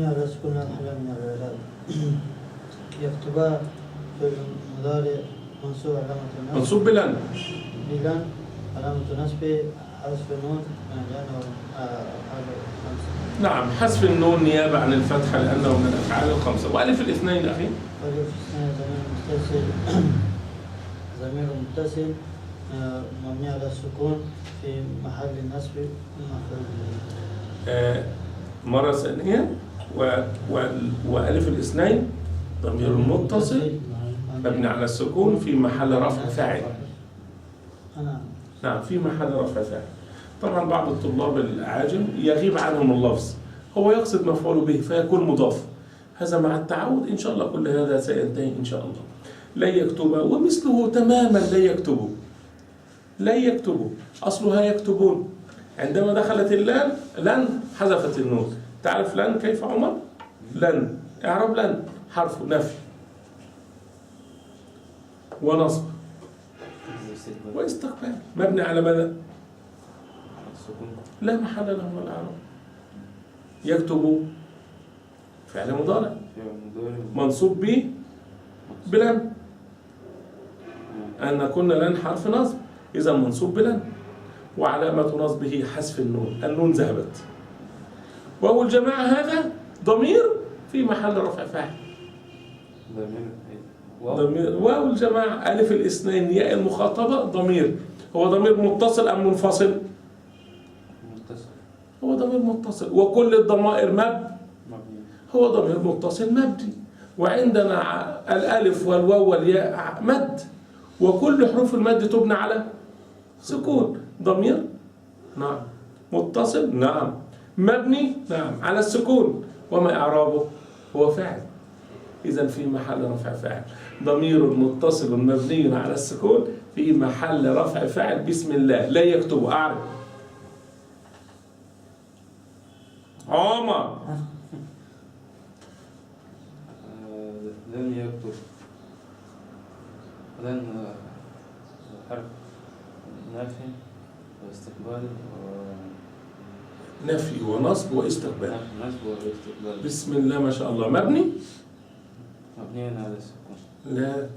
على سكون محل من الإعراب. يكتب في المضارع منصوب علامة النصب منصوب بلن علامة نصبه حذف النون لأنه أفعال خمسة. نعم، حذف النون نيابة عن الفتحة لأنه من الأفعال الخمسة. وألف الاثنين أخي. ألف الاثنين ضمير متصل مبني على السكون في محل النصب مفعول. مرة ثانية. وألف الاثنين ضمير متصل مبني على السكون في محل رفع فاعل. نعم، في محل رفع فاعل. طبعا بعض الطلاب الأعاجم يغيب عنهم اللفظ، هو يقصد مفعول به فيكون مضاف. هذا مع التعود إن شاء الله كل هذا سينتهي إن شاء الله. لن يكتب ومثله تماما لن يكتبوا. لن يكتبوا أصلها يكتبون، عندما دخلت اللام لن حذفت النون. تعرف لن كيف عمر؟ لن اعرب لن حرف نفي ونصب واستقبال مبني على ماذا؟ لا محل له من الإعراب. يكتب فعل مضارع منصوب به بلن، أن كنا لن حرف نصب إذا منصوب بلن، وعلامة نصبه حذف النون، النون ذهبت. وهو الجماعة هذا ضمير في محل رفع فاعل. ضمير واو الجماعة. ألف الاثنين ياء المخاطبة ضمير. هو ضمير متصل أم منفصل؟ متصل. هو ضمير متصل. وكل الضمائر هو ضمير متصل مبني. وعندنا الألف والواو والياء مد، وكل حروف المد تبنى على سكون. ضمير نعم، متصل نعم، مبني نعم على السكون. وما إعرابه؟ هو فاعل، إذن في محل رفع فاعل. ضمير متصل مبني على السكون في محل رفع فاعل. بسم الله. لا يكتب. أعرف عمر. لن يكتب. لن حرف نفي واستقبال نفي ونصب واستقبال. نصب واستقبال. بسم الله ما شاء الله. مبني على السكون. لا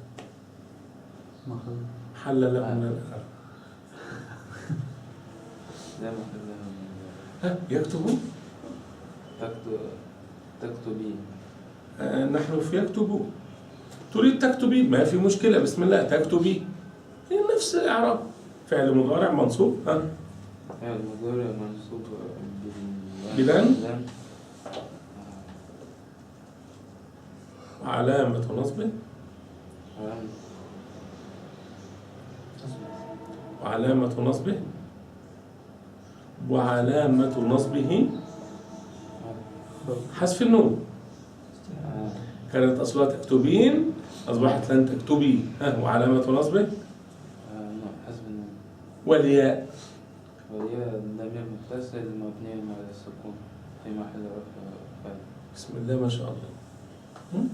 محل له من الإعراب. لا محل له من الإعراب. يكتب. تكتبين. نحن في يكتبوا. تريد تكتبي ما في مشكلة. بسم الله تكتبي هي نفس الإعراب. فعل مضارع منصوب. فعل مضارع منصوب بلن وعلامة نصبه وعلامة نصبه حذف النون. كانت أصلها تكتبين أصبحت لن تكتبي. وعلامة نصبه حسب النون. والياء وهي ضمير متصل مبني على السكون في محل رفع فاعل. بسم الله ما شاء الله.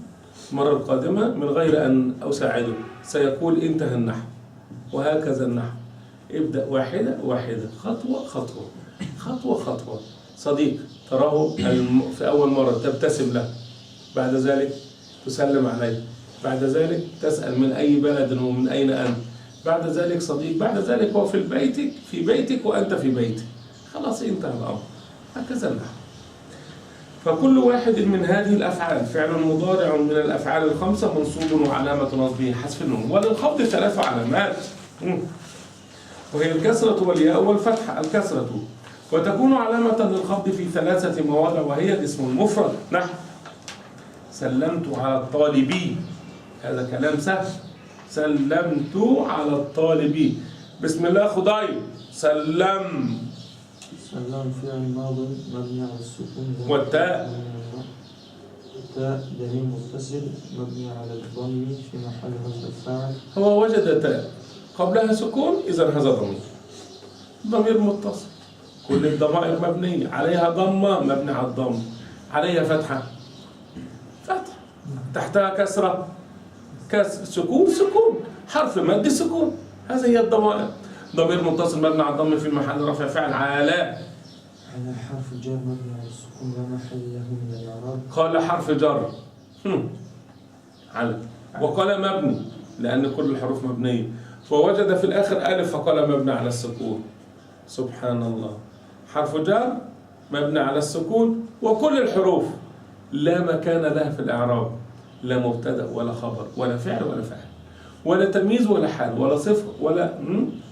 المرة القادمة من غير أن أساعده سيقول انتهى النحو، وهكذا النحو. ابدأ واحدة واحدة، خطوة خطوة، خطوة خطوة. صديق تراه في أول مرة تبتسم له، بعد ذلك تسلم عليه، بعد ذلك تسأل من أي بلد ومن أين أنت، بعد ذلك صديق، بعد ذلك هو في بيتك وأنت في بيتك، خلاص انتهى الأمر. هكذا النحو. فكل واحد من هذه الأفعال فعل مضارع من الأفعال الخمسة منصوب وعلامة نصبه حذف النون. وللخفض 3 علامات، وهي الكسرة والياء والفتحة. الكسرة وتكون علامة للخفض في 3 مواضع، وهي الاسم المفرد. نحو سلمت على الطالبي، هذا كلام سهل. سلمت على الطالبي. بسم الله خضير. سلم. سلام فعل ماض مبني على السكون. والتاء التاء ضمير متصل مبني على الضم في محل رفع الفاعل. هو وجد تاء قبلها سكون، إذا هذا ضمير متصل. كل الضمائر مبنية عليها ضمة، مبني على الضم، عليها فتحة، فتح، تحتها كسرة، كسر، سكون، سكون، حرف مد سكون. هذه هي الضمائر. ضمير متصل مبني على الضم في محل رفع فعل. على على حرف الجر مبني على السكون لا محل له من الإعراب. قال حرف جر على، وقال مبني لأن كل الحروف مبنية، فوجد في الآخر ألف فقال مبني على السكون. سبحان الله. حرف جر مبني على السكون، وكل الحروف لا مكان لها في الإعراب، لا مبتدأ ولا خبر ولا فعل ولا فاعل ولا تمييز ولا حال ولا صفر ولا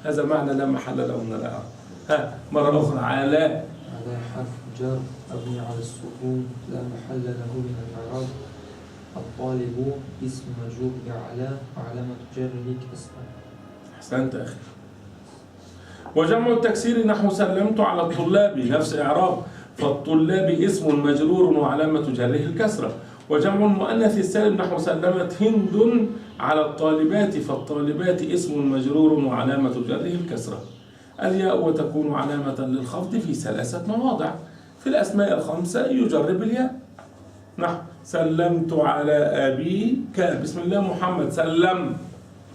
هذا معنى لا محل له من الإعراب. مرة أخرى. على حرف جر مبني على السكون لا محل له من الإعراب. الطالب اسم مجرور بعلى وعلامة جره كسرة. أحسنت أخي. وجمع التكسير نحو سلمت على الطلاب، نفس إعراب. فالطلاب اسم مجرور وعلامة جره الكسرة. وجمع المؤنث السالم نحو سلمت هند على الطالبات، فالطالبات اسم مجرور وعلامة جره الكسرة. الياء وتكون علامة للخفض في 3 مواضع. في الأسماء الخمسة يجر بالياء. نحو سلمت على أبيك. بسم الله محمد. سلم.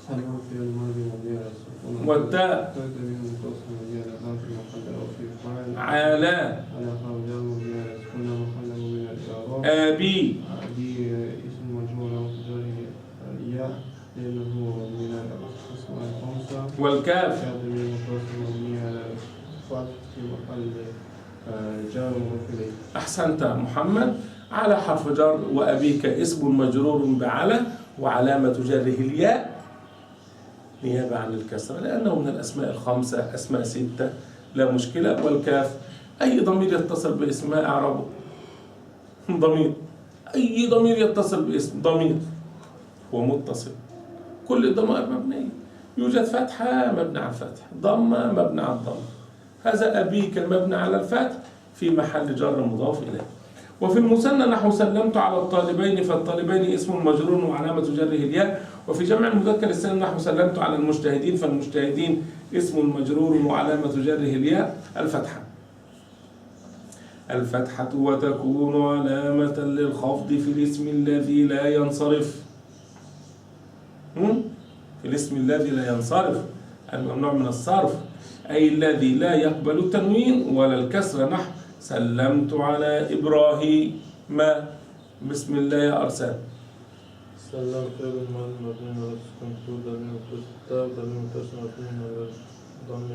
سلم في الماضي مبني على السكون. والتاء ضمير متصل مبني على الضم في محل رفع فاعل. على على حرف جر مبني على السكون لا محل له من الإعراب. أبي. أبي اسم مجرور وجره الياء لأنه من الأسماء الخمسة. والكاف. ضمير متصل مبني على الفتح في محل جار ومفعول. أحسنت محمد. على حرف جر، وأبيك اسم مجرور بعلى وعلامة جره الياء نيابة عن الكسرة، لأنه من الأسماء الخمسة، أسماء 6 لا مشكلة. والكاف أي ضمير يتصل باسم ما أعربه ضمير، أي ضمير يتصل باسم ضمير هو متصل. كل الضمائر مبنية، يوجد فتحة مبنى على الفتح، ضمة مبنى على الضم. هذا أبيك مبنى على الفتح في محل جر مضاف إليه. وفي المثنى نحو سلمت على الطالبين، فالطالبين اسم مجرور وعلامة جره الياء. وفي جمع المذكر السالم نحو سلمت على المجتهدين، فالمجتهدين اسم مجرور وعلامة جره الياء. الفتحة. الفتحة وتكون علامة للخفض في الاسم الذي لا ينصرف. في الاسم الذي لا ينصرف الممنوع من الصرف، أي الذي لا يقبل التنوين ولا الكسر. نحو سلمت على إبراهيم. بسم الله يا أرسل. سلم فعل الماضي مبني على السكون تو ضمير متصل تاء ضمير متصل مبني على الضم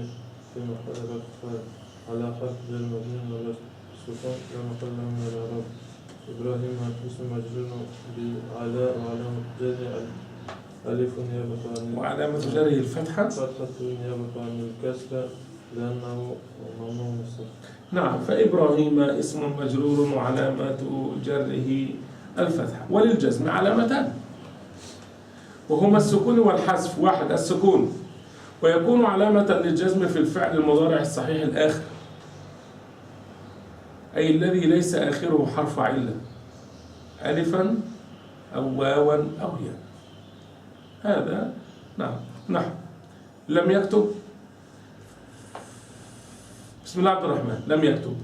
في محل رفع فاعل. على حرف جر مبني على السكون لا محل له من الإعراب. إبراهيم اسم مجرور بعلى وعلامة جره ألف نيابة عن وعلامة جره الفتحة. فتحة نيابة عن الكسرة لأنه ممنوع من الصرف. نعم. فإبراهيم اسم مجرور وعلامة جره الفتحة. وللجزم علامتان، وهما السكون والحذف. 1 السكون، ويكون علامة للجزم في الفعل المضارع الصحيح الآخر، أي الذي ليس آخره حرف علة، ألفا أو واوا أو ياء. هذا نعم. نحو لم يكتب. بسم الله عبد الرحمن. لم يكتب.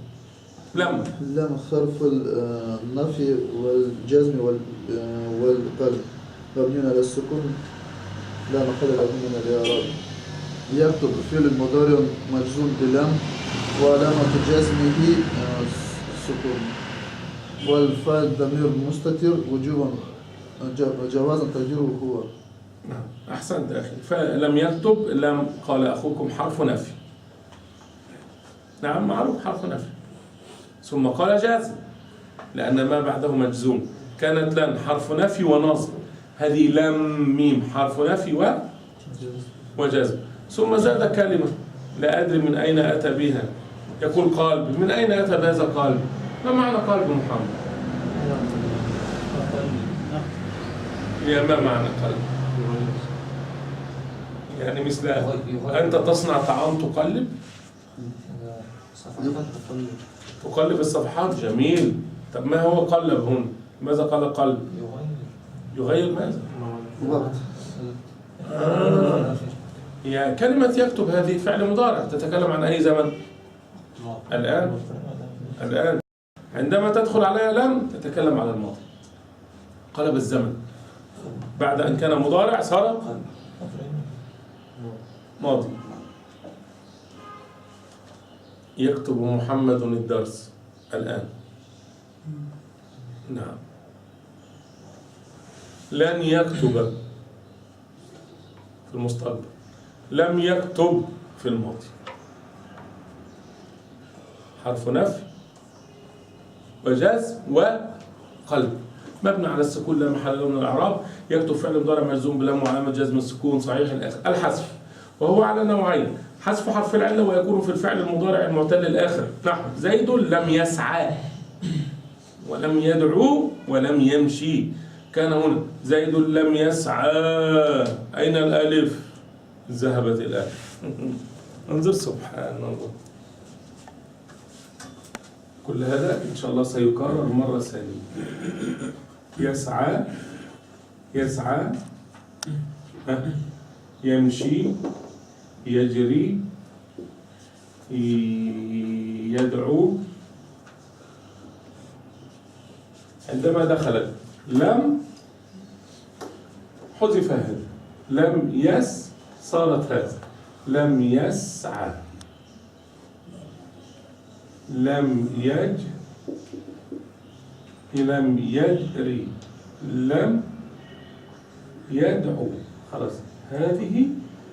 لم حرف النفي والجزم والقلب مبني على السكون لا محل له من الإعراب. يكتب فعل المضارع مجزوم بلم وعلامة جزمه السكون، والفاعل ضمير مستتر وجوبا جوازا تقديره هو. أحسنت يا أخي. فلم يكتب. لم قال أخوكم حرف نفي. نعم معروف حرف نفي. ثم قال جازم لأن ما بعده مجزوم. كانت لن حرف نفي ونصب. هذه لم ميم حرف نفي وجزم. ثم زاد كلمة لا أدري من أين أتى بها. يقول قلب. من أين أتى بهذا قلب؟ ما معنى قلب محمد؟ يا ما معنى قلب؟ يعني مثل أنت تصنع طعام تقلب؟ تقلب الصفحات. جميل. طب ما هو قلب هنا؟ ماذا قال قلب؟ يغير ماذا؟ هي كلمة يكتب هذه فعل مضارع تتكلم عن أي زمن؟ الآن عندما تدخل عليها لم تتكلم على الماضي. قلب الزمن بعد أن كان مضارع صار ماضي. يكتب محمد الدرس الآن. نعم. لن يكتب في المستقبل. لم يكتب في الماضي. حرف نفي وجزم وقلب مبني على السكون لا محل له من الإعراب. يكتب فعل مضارع مجزوم بلام وعلامة جزم السكون صحيح الآخر. الحذف وهو على نوعين: حذف حرف العلة ويكون في الفعل المضارع المعتل الآخر. نحو زيد لم يسعى ولم يدعو ولم يمشي. كان هنا زيد لم يسعى. أين الألف؟ ذهبت الألف. انظر سبحان الله. كل هذا إن شاء الله سيكرر مرة ثانية. يسعى يسعى يمشي يجري يدعو. عندما دخلت لم حذف هذا. لم يس صارت هذا. لم يسعى لم لم يجري لم يدعو. خلاص هذه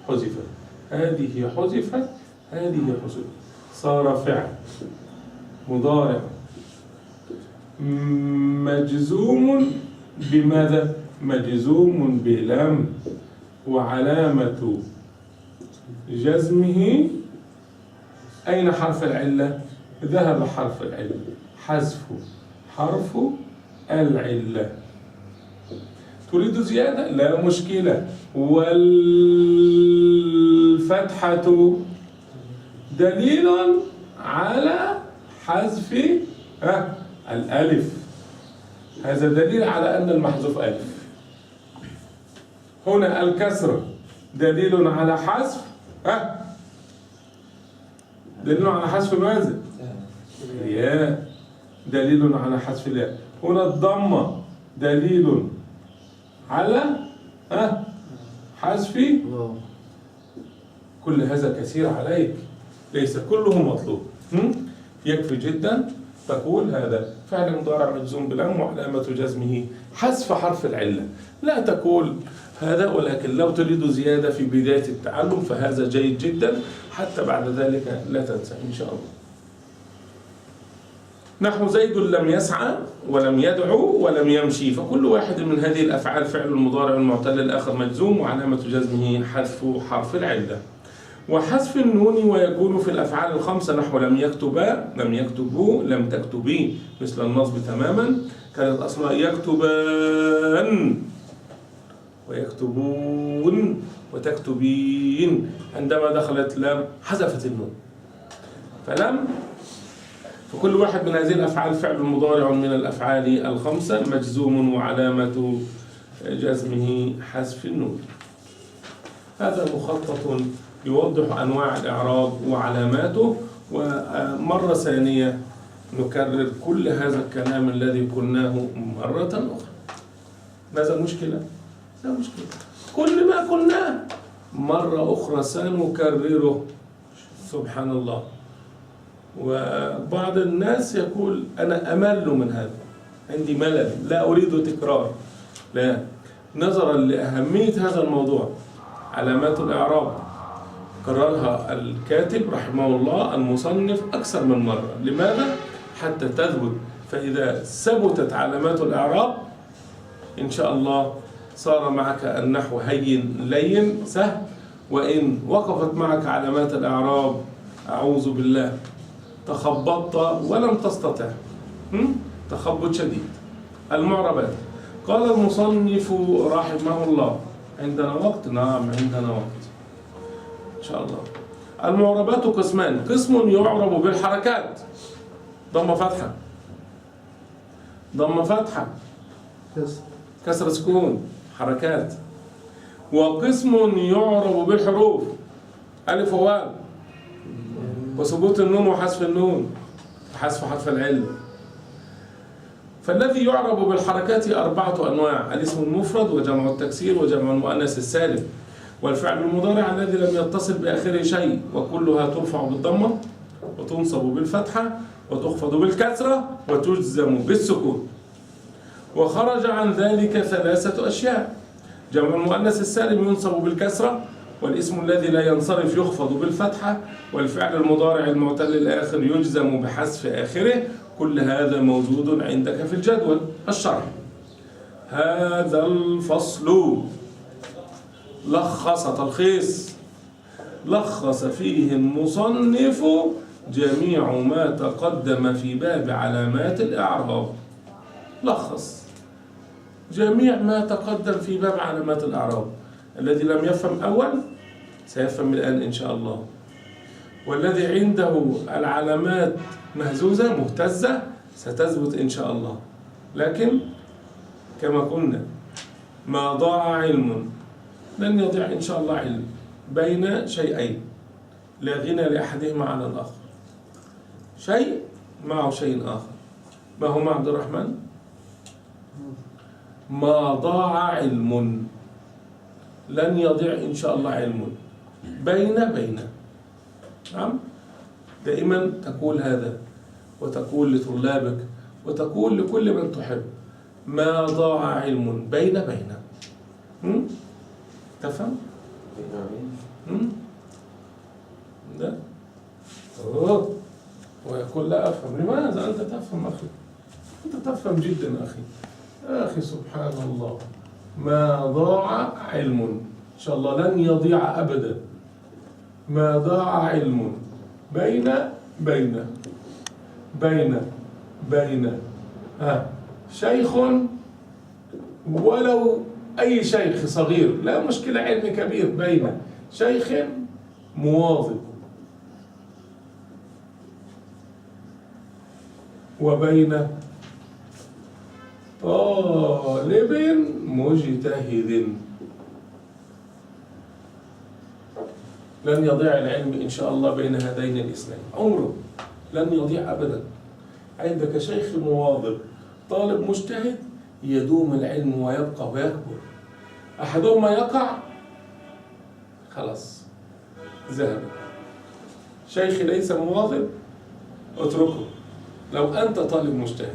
حذفت هذه حذفت هذه حذفت. صار فعل مضارع مجزوم بماذا؟ مجزوم بلم وعلامة جزمه أين حرف العلة؟ ذهب حرف العلة. حذف حرف العلة. تريد زيادة؟ لا مشكلة. والفتحة دليل على حذف الألف. هذا دليل على أن المحذوف ألف. هنا الكسرة دليل على حذف دليل على حذف ماذا؟ الياء. دليل على حذف الياء. هنا الضمة دليل على حذف. كل هذا كثير عليك، ليس كله مطلوب. يكفي جدا تقول هذا فعل مضارع مجزوم بلم وعلامة جزمه حذف حرف العلة. لا تقول هذا، ولكن لو تريد زيادة في بداية التعلم فهذا جيد جدا، حتى بعد ذلك لا تنسى إن شاء الله. نحو زيد لم يسعى ولم يدعو ولم يمشي. فكل واحد من هذه الأفعال فعل المضارع المعتل الآخر مجزوم وعلامة جزمه حذف حرف العلة. وحذف النون ويكون في الأفعال الخمسة نحو لم يكتبا لم يكتبوا لم تكتبي، مثل النصب تماما. كانت أصلها يكتبان ويكتبون وتكتبين. عندما دخلت لم حذفت النون. فلم فكل واحد من هذه الأفعال فعل مضارع من الأفعال الخمسة مجزوم وعلامة جزمه حذف النون. هذا مخطط يوضح أنواع الإعراب وعلاماته. ومرة ثانية نكرر كل هذا الكلام الذي قلناه مرة أخرى. ماذا المشكلة؟ لا مشكلة، كل ما قلناه مرة أخرى سنكرره. سبحان الله. وبعض الناس يقول أنا أمل من هذا، عندي ملل، لا أريد تكرار. لا، نظرا لأهمية هذا الموضوع علامات الإعراب كررها الكاتب رحمه الله المصنف أكثر من مرة. لماذا؟ حتى تثبت. فإذا ثبتت علامات الإعراب إن شاء الله صار معك النحو هين لين سهل. وإن وقفت معك علامات الإعراب أعوذ بالله تخبطت ولم تستطع، تخبط شديد. المعربات قال المصنف رحمه الله. عندنا وقت؟ نعم عندنا وقت إن شاء الله. المعربات قسمان: قسم يعرب بالحركات، ضم فتحة، ضم فتحة، كسر سكون، حركات. وقسم يعرب بالحروف، ألف وواو، وثبوت النون وحذف النون، وحذف حرف العلة. فالذي يعرب بالحركات 4 أنواع: الاسم المفرد وجمع التكسير وجمع المؤنث السالم والفعل المضارع الذي لم يتصل بآخره شيء، وكلها ترفع بالضمة وتنصب بالفتحة وتخفض بالكسرة وتجزم بالسكون. وخرج عن ذلك 3 أشياء: جمع المؤنث السالم ينصب بالكسرة، والاسم الذي لا ينصرف يخفض بالفتحة، والفعل المضارع المعتل الآخر يجزم بحذف آخره. كل هذا موجود عندك في الجدول الشرح. هذا الفصل لخص تلخيص لخص فيه المصنف جميع ما تقدم في باب علامات الإعراب. لخص جميع ما تقدم في باب علامات الإعراب. الذي لم يفهم أول سيفهم الآن إن شاء الله، والذي عنده العلامات مهزوزة مهتزة ستثبت إن شاء الله. لكن كما قلنا ما ضاع علم لن يضيع إن شاء الله علم بين شيئين لا غنى لأحدهما على الآخر. شيء معه شيء آخر. ما هو مع عبد الرحمن؟ ما ضاع علم لن يضيع إن شاء الله علم بين. نعم، دائما تقول هذا وتقول لطلابك وتقول لكل من تحب: ما ضاع علم بين. تفهم؟ ده ويقول لا أفهم. لماذا؟ أنت تفهم أخي، أنت تفهم جدا أخي سبحان الله. ما ضاع علم إن شاء الله لن يضيع أبدا. ما ضاع علم بين شيخ، ولو أي شيخ صغير لا مشكلة، علم كبير، بين شيخ مواظب وبين طالب مجتهد. لن يضيع العلم إن شاء الله بين هذين الاثنين، عمره لن يضيع أبدا. عندك شيخ مواظب، طالب مجتهد، يدوم العلم ويبقى ويكبر. أحدهما يقع خلاص ذهب. شيخ ليس مواظب اتركه لو أنت طالب مجتهد.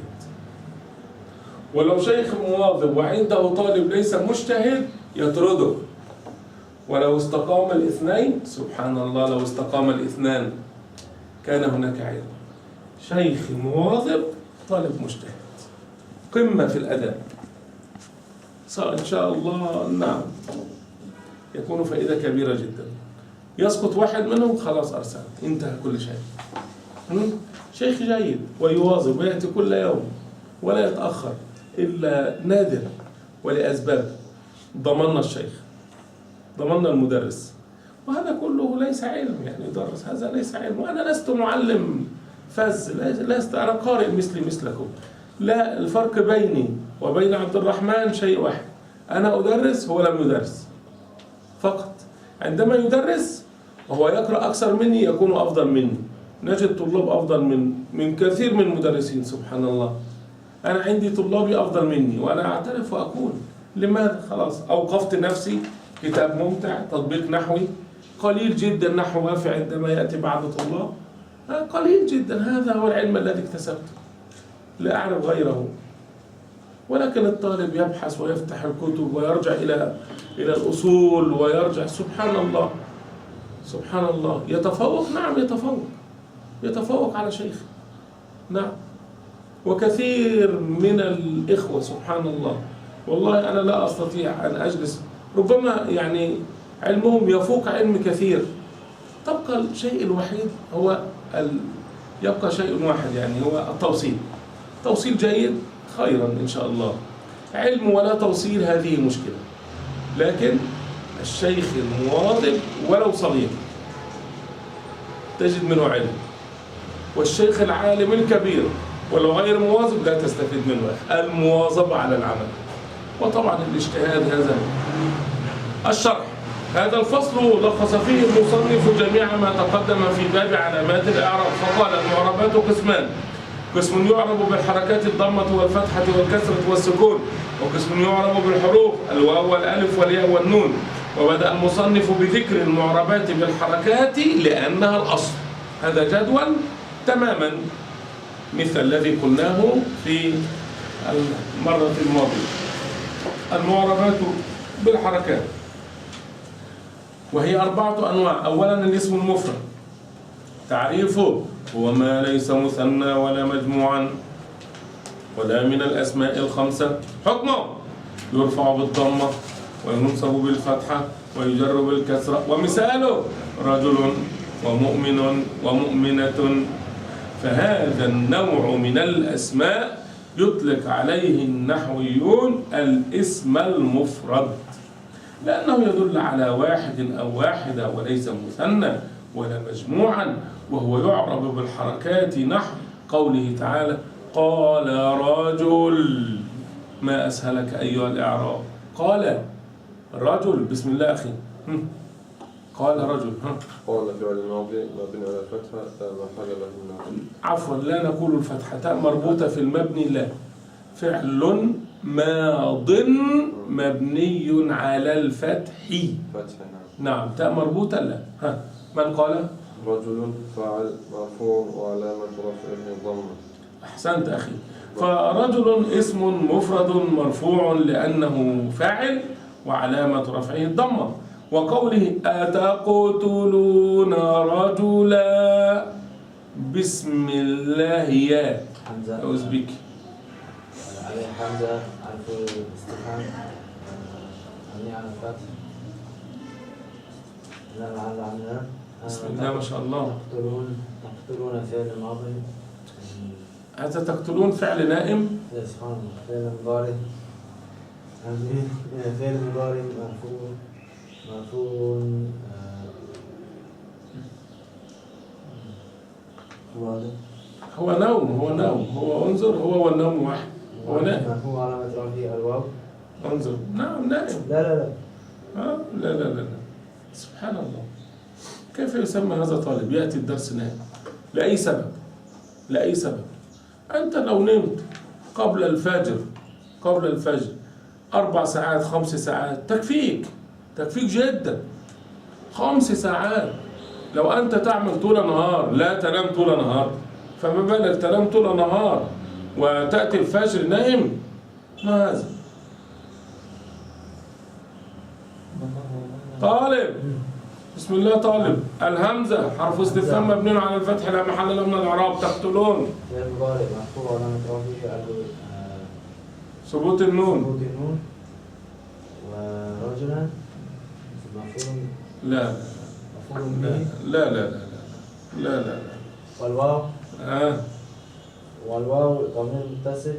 ولو شيخ مواظب وعنده طالب ليس مجتهد يطرده. ولو استقام الاثنين سبحان الله، لو استقام الاثنان كان هناك علم. شيخ مواظب، طالب مجتهد، قمة في الأداء. إن شاء الله نعم يكون فائدة كبيرة جدا. يسقط واحد منهم خلاص أرسل، انتهى كل شيء. شيخ جيد ويواظب ويأتي كل يوم ولا يتأخر إلا نادر ولأسباب. ضمننا الشيخ، ضمننا المدرس، وهذا كله ليس علم. يعني يدرس هذا ليس علم. وأنا لست معلم فز، لست أنا قارئ مثلكم. لا، الفرق بيني وبين عبد الرحمن شيء واحد: أنا أدرس، هو لم يدرس فقط. عندما يدرس وهو يقرأ أكثر مني يكون أفضل مني. نجد طلاب أفضل من كثير من المدرسين سبحان الله. أنا عندي طلابي أفضل مني وأنا أعترف وأقول لماذا؟ خلاص أوقفت نفسي، كتاب ممتع، تطبيق نحوي قليل جدا، نحو وافي عندما يأتي بعض طلاب قليل جدا. هذا هو العلم الذي اكتسبته، لا أعرف غيره. ولكن الطالب يبحث ويفتح الكتب ويرجع إلى الأصول ويرجع، سبحان الله سبحان الله. يتفوق، نعم يتفوق على شيخ، نعم. وكثير من الإخوة سبحان الله والله أنا لا أستطيع أن أجلس، ربما يعني علمهم يفوق علم كثير. تبقى الشيء الوحيد هو يبقى شيء واحد، يعني هو التوصيل. توصيل جيد خيرا إن شاء الله. علم ولا توصيل هذه مشكلة. لكن الشيخ المواظب ولو صغير تجد منه علم، والشيخ العالم الكبير ولو غير مواظب لا تستفيد منه. المواظبة على العمل، وطبعا الاجتهاد. هذا الشرح. هذا الفصل لخص فيه المصنف جميع ما تقدم في باب علامات الإعراب، فقال المعربات قسمان: قسم يعرب بالحركات الضمة والفتحة والكسرة والسكون، وقسم يعرب بالحروف الواو والألف والياء والنون. وبدأ المصنف بذكر المعربات بالحركات لأنها الأصل. هذا جدول تماما مثل الذي قلناه في المرة الماضية. المعربات بالحركات وهي 4 أنواع. أولا الاسم المفرد، تعريفه: هو ما ليس مثنى ولا مجموعا ولا من الأسماء ال5. حكمه: يرفع بالضمة وينصب بالفتحة ويجر بالكسرة. ومثاله: رجل ومؤمن ومؤمنة. فهذا النوع من الأسماء يطلق عليه النحويون الاسم المفرد، لأنه يدل على واحد أو واحدة وليس مثنى ولا مجموعا، وهو يعرب بالحركات نحو قوله تعالى: قال رجل. ما أسهلك أيها الإعراب. قال رجل، بسم الله أخي. قال رجل. قال فعل ماضي مبني على الفتحة لا محل له من العرب. عفوا، لا نقول الفتحة، تاء مربوطة في المبني. لا، فعل ماض مبني على الفتح. نعم، تاء مربوطة. لا. من قال؟ رجل فاعل مرفوع وعلامة رفعه الضمة. أحسنت أخي. فرجل اسم مفرد مرفوع لأنه فاعل وعلامة رفعه الضمة. وقوله: أتقتلون رجلا بسم الله يا أوزبيك عليه حمزة عرف الاستفهام مبني على الفتح. لا لعل عنها. بسم الله ما شاء الله. تقتلون فعل ماضي. هذا تقتلون فعل نائم. سبحان الله. فعل مضارع. فعل مضارع مرفوع هو نوم. هو انظر، هو والنوم واحد. هو نائم. مرفوع علامة رفعه الواو. انظر، نعم نائم. لا لا. سبحان الله. كيف يسمى هذا طالب يأتي الدرس نائم لأي سبب؟ أنت لو نمت قبل الفجر 4 ساعات 5 ساعات تكفيك جدا. 5 ساعات. لو أنت تعمل طول نهار لا تنام طول نهار، فما بالك تنام طول نهار وتأتي الفجر نائم؟ ما هذا؟ طالب، بسم الله. طالب، الهمزة حرف استفهام مبني على الفتح لا محل له من الإعراب. تقتلون فعل مضارع مرفوع علامة رفعه ثبوت النون. ورجلا مفعول. لا. مفعول به. لا. والواو. والواو ضمير متصل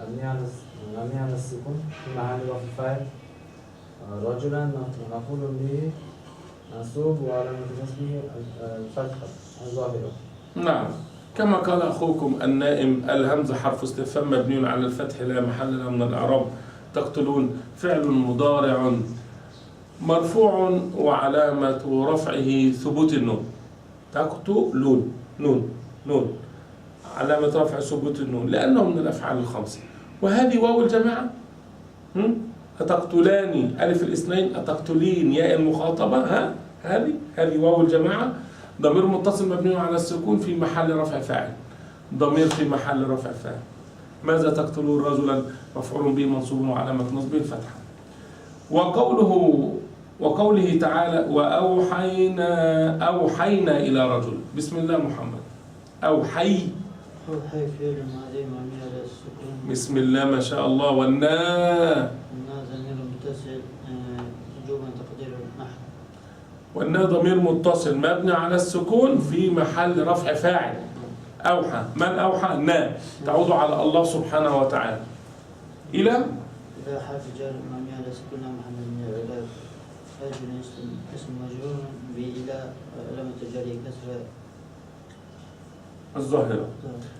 مبني على السكون في محل رفع فاعل. رجلا مفعول به منصوب وعلامة نصبه الفتحة الظاهرة. نعم، كما قال أخوكم النائم: الهمزة حرف استفهام مبني على الفتح لا محل له من الإعراب. تقتلون فعل مضارع مرفوع وعلامة رفعه ثبوت النون. تقتلون نون علامة رفع ثبوت النون لأنه من الأفعال الخمسة. وهذه واو الجماعة. أتقتلاني ألف الاثنين، أتقتلين ياء المخاطبة، هذه واو الجماعة. ضمير متصل مبني على السكون في محل رفع فاعل. ضمير في محل رفع فاعل. ماذا تقتلون رجلا مفعول به منصوب وعلامة نصبه الفتحة. وقوله تعالى أوحينا إلى رجل. بسم الله محمد. أوحي فعل ماضي مبني على السكون. بسم الله ما شاء الله. والنا ضمير متصل وجوبا تقدير نحو. والنا ضمير متصل مبني على السكون في محل رفع فاعل. أوحى، من أوحى؟ نا تعود على الله سبحانه وتعالى. إلى حرف جر مبني على السكون محل من الإعراب. رجل اسم مجرور بإلى علامة جره كسر الظاهرة.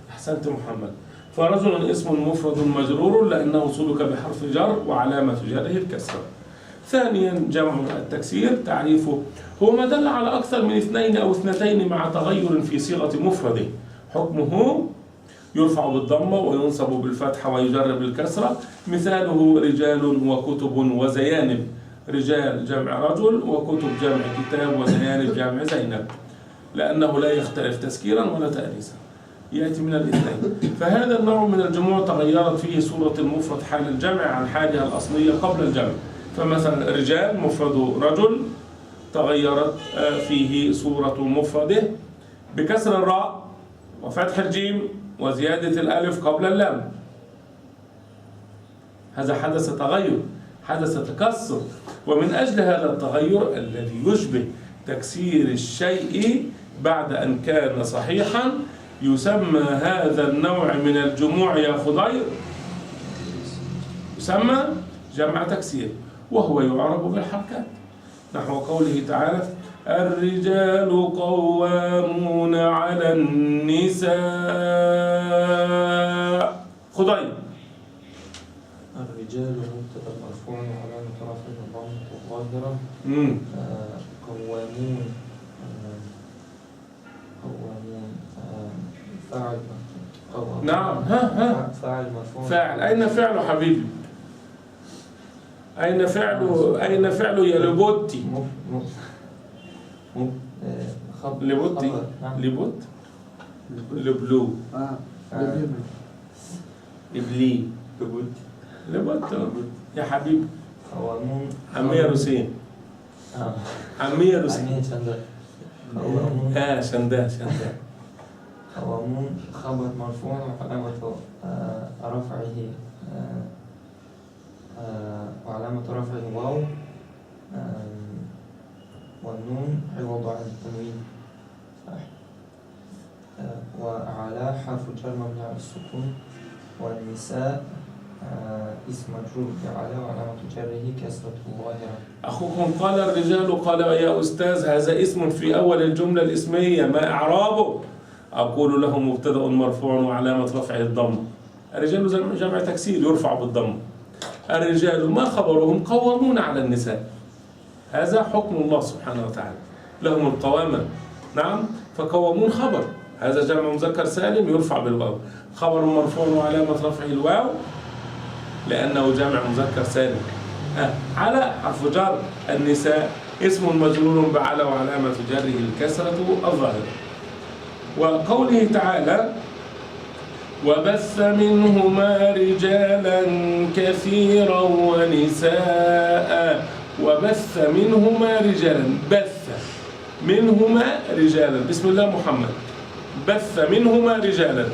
أحسنت محمد. فرجل اسم مفرد مجرور لأنه سلك بحرف جر وعلامة جره الكسرة. ثانيا جمع التكسير. تعريفه هو ما دل على أكثر من اثنين أو اثنتين مع تغير في صيغة مفرده. حكمه يرفع بالضمة وينصب بالفتحة ويجر بالكسرة. مثاله رجال وكتب وزيانب. رجال جمع رجل وكتب جمع كتاب وزيانب جمع زينب، لأنه لا يختلف تذكيرا ولا تأنيثا، يأتي من الاثنين. فهذا النوع من الجموع تغيرت فيه صورة المفرد حال الجمع عن حالها الأصلية قبل الجمع. فمثلا رجال مفرد رجل تغيرت فيه صورة مفرده بكسر الراء وفتح الجيم وزيادة الألف قبل اللام. هذا حدث تغير، حدث تكسر. ومن أجل هذا التغير الذي يشبه تكسير الشيء بعد أن كان صحيحا يسمى هذا النوع من الجموع يا خضير يسمى جمع تكسير، وهو يعرب بالحركات. نحو قوله تعالى الرجال قوامون على النساء. خضير الرجال مبتدأ مرفوع وعلامة رفعه الضمة الظاهرة. قوامون فاعل نعم. فاعل مرفوع. فاعل. أين فعله حبيبي؟ أين فعله يا لبوتي؟ لبوتي لبوت لبلو لبلي لبوت يا حبيبي. قوامون عمية روسين. عمية روسين. شنداه. قوامون خبر مرفوع وعلامة رفعه واو والنون عوض عن التنوين. وعلى حرف جر مبني على السكون. والنساء اسم مجرور بعلى وعلامة جره كسرة ظاهرة. أخوكم قال الرجال قال يا أستاذ هذا اسم في أول الجملة الاسمية ما إعرابه؟ أقول له مبتدأ مرفوع وعلامة رفعه الضم. الرجال جمع تكسير يرفع بالضم. الرجال ما خبرهم؟ قوامون على النساء. هذا حكم الله سبحانه وتعالى لهم القوامة. نعم. فقوامون خبر، هذا جمع مذكر سالم يرفع بالواو. خبر مرفوع وعلامة رفعه الواو لأنه جمع مذكر سالم. على حرف جر. النساء اسم مجرور بعلى وعلامة جره الكسرة الظاهرة. وقوله تعالى وبث منهما رجالا كثيرا ونساء. وبث منهما رجالا. بث منهما رجالا. بسم الله محمد. بث منهما رجالا.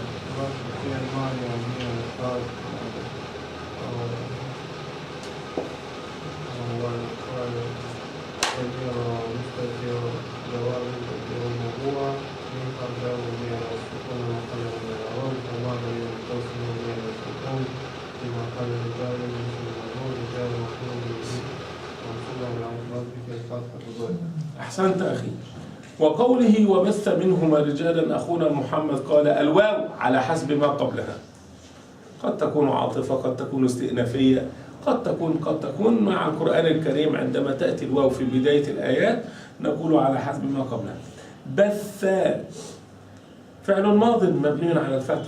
أحسنت أخي. وقوله وبث منهما رجالا أخونا محمد قال الواو على حسب ما قبلها، قد تكون عاطفة قد تكون استئنافية قد تكون مع القرآن الكريم عندما تأتي الواو في بداية الآيات نقول على حسب ما قبلها. بث فعل ماض مبني على الفتح.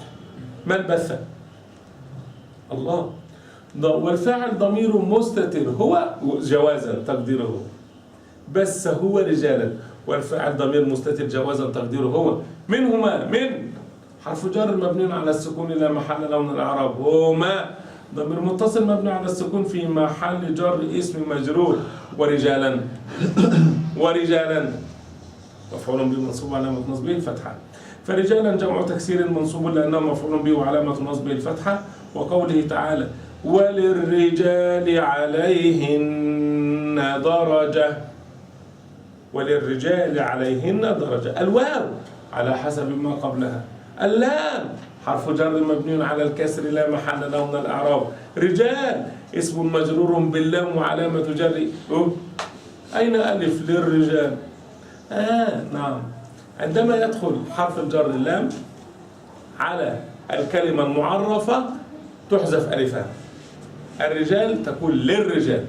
من بث؟ الله. والفاعل ضمير مستتر هو جوازا تقديره بس هو رجالا، والفاعل ضمير مستتر جوازا تقديره هو. منهما من حرف جر مبني على السكون لا محل له من الإعراب. هما ضمير متصل مبني على السكون في محل جر اسم مجرور. ورجالا مفعول به منصوب علامة نصبه الفتحة. فرجالا جمع تكسير منصوب لأنه مفعول به وعلامة نصبه الفتحة. وقوله تعالى وللرجال عليهن درجة. وللرجال عليهن درجة. الواو على حسب ما قبلها. اللام حرف جر مبني على الكسر لا محل له من الإعراب. رجال اسم مجرور باللام وعلامة جر أين ألف للرجال؟ نعم، عندما يدخل حرف الجر اللام على الكلمة المعرفة تحذف ألفها. الرجال تكون للرجال.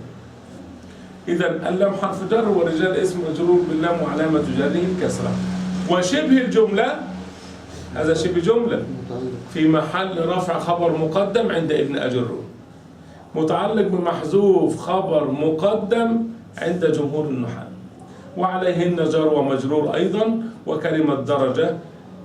إذا اللام حرف جر والرجال اسم مجرور باللام وعلامة جره الكسرة. وشبه الجملة هذا شبه جملة في محل رفع خبر مقدم عند ابن أجره، متعلق بمحذوف خبر مقدم عند جمهور النحاة. وعليهن جر ومجرور أيضا. وكلمة درجة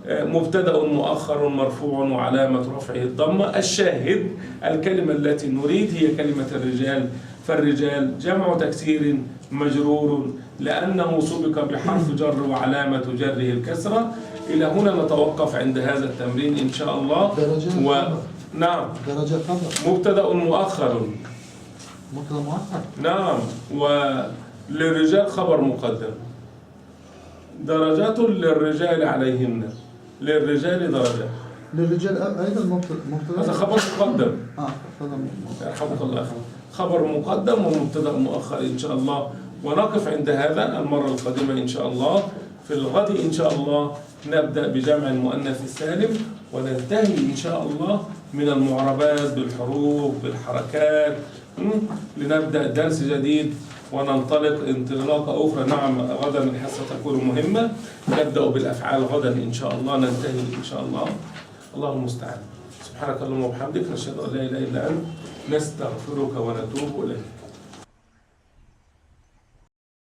مبتدأ مؤخر مرفوع وعلامة رفعه الضمة. الشاهد الكلمة التي نريد هي كلمة الرجال. فالرجال جمع تكسير مجرور لأنه سبق بحرف جر وعلامة جره الكسرة. إلى هنا نتوقف عند هذا التمرين إن شاء الله. نعم، درجة خبر مبتدأ مؤخر. مبتدأ مؤخر. نعم، وللرجال خبر مقدم. درجات للرجال عليهن. للرجال درجة. للرجال أيضا مبتدأ. هذا خبر مقدم. يرحمك الله. خبر مقدم ومبتدأ مؤخر إن شاء الله. ونقف عند هذا المرة القادمة إن شاء الله. في الغد إن شاء الله نبدأ بجمع المؤنث السالم وننتهي إن شاء الله من المعربات بالحروف بالحركات لنبدأ درس جديد وننطلق انطلاقة أخرى. نعم، غدا الحصة تكون مهمة. نبدأ بالأفعال غدا إن شاء الله، ننتهي إن شاء الله. الله المستعان. سبحانك اللهم وبحمدك نشهد أن لا إله إلا أنت نستغفرك ونتوب إليك.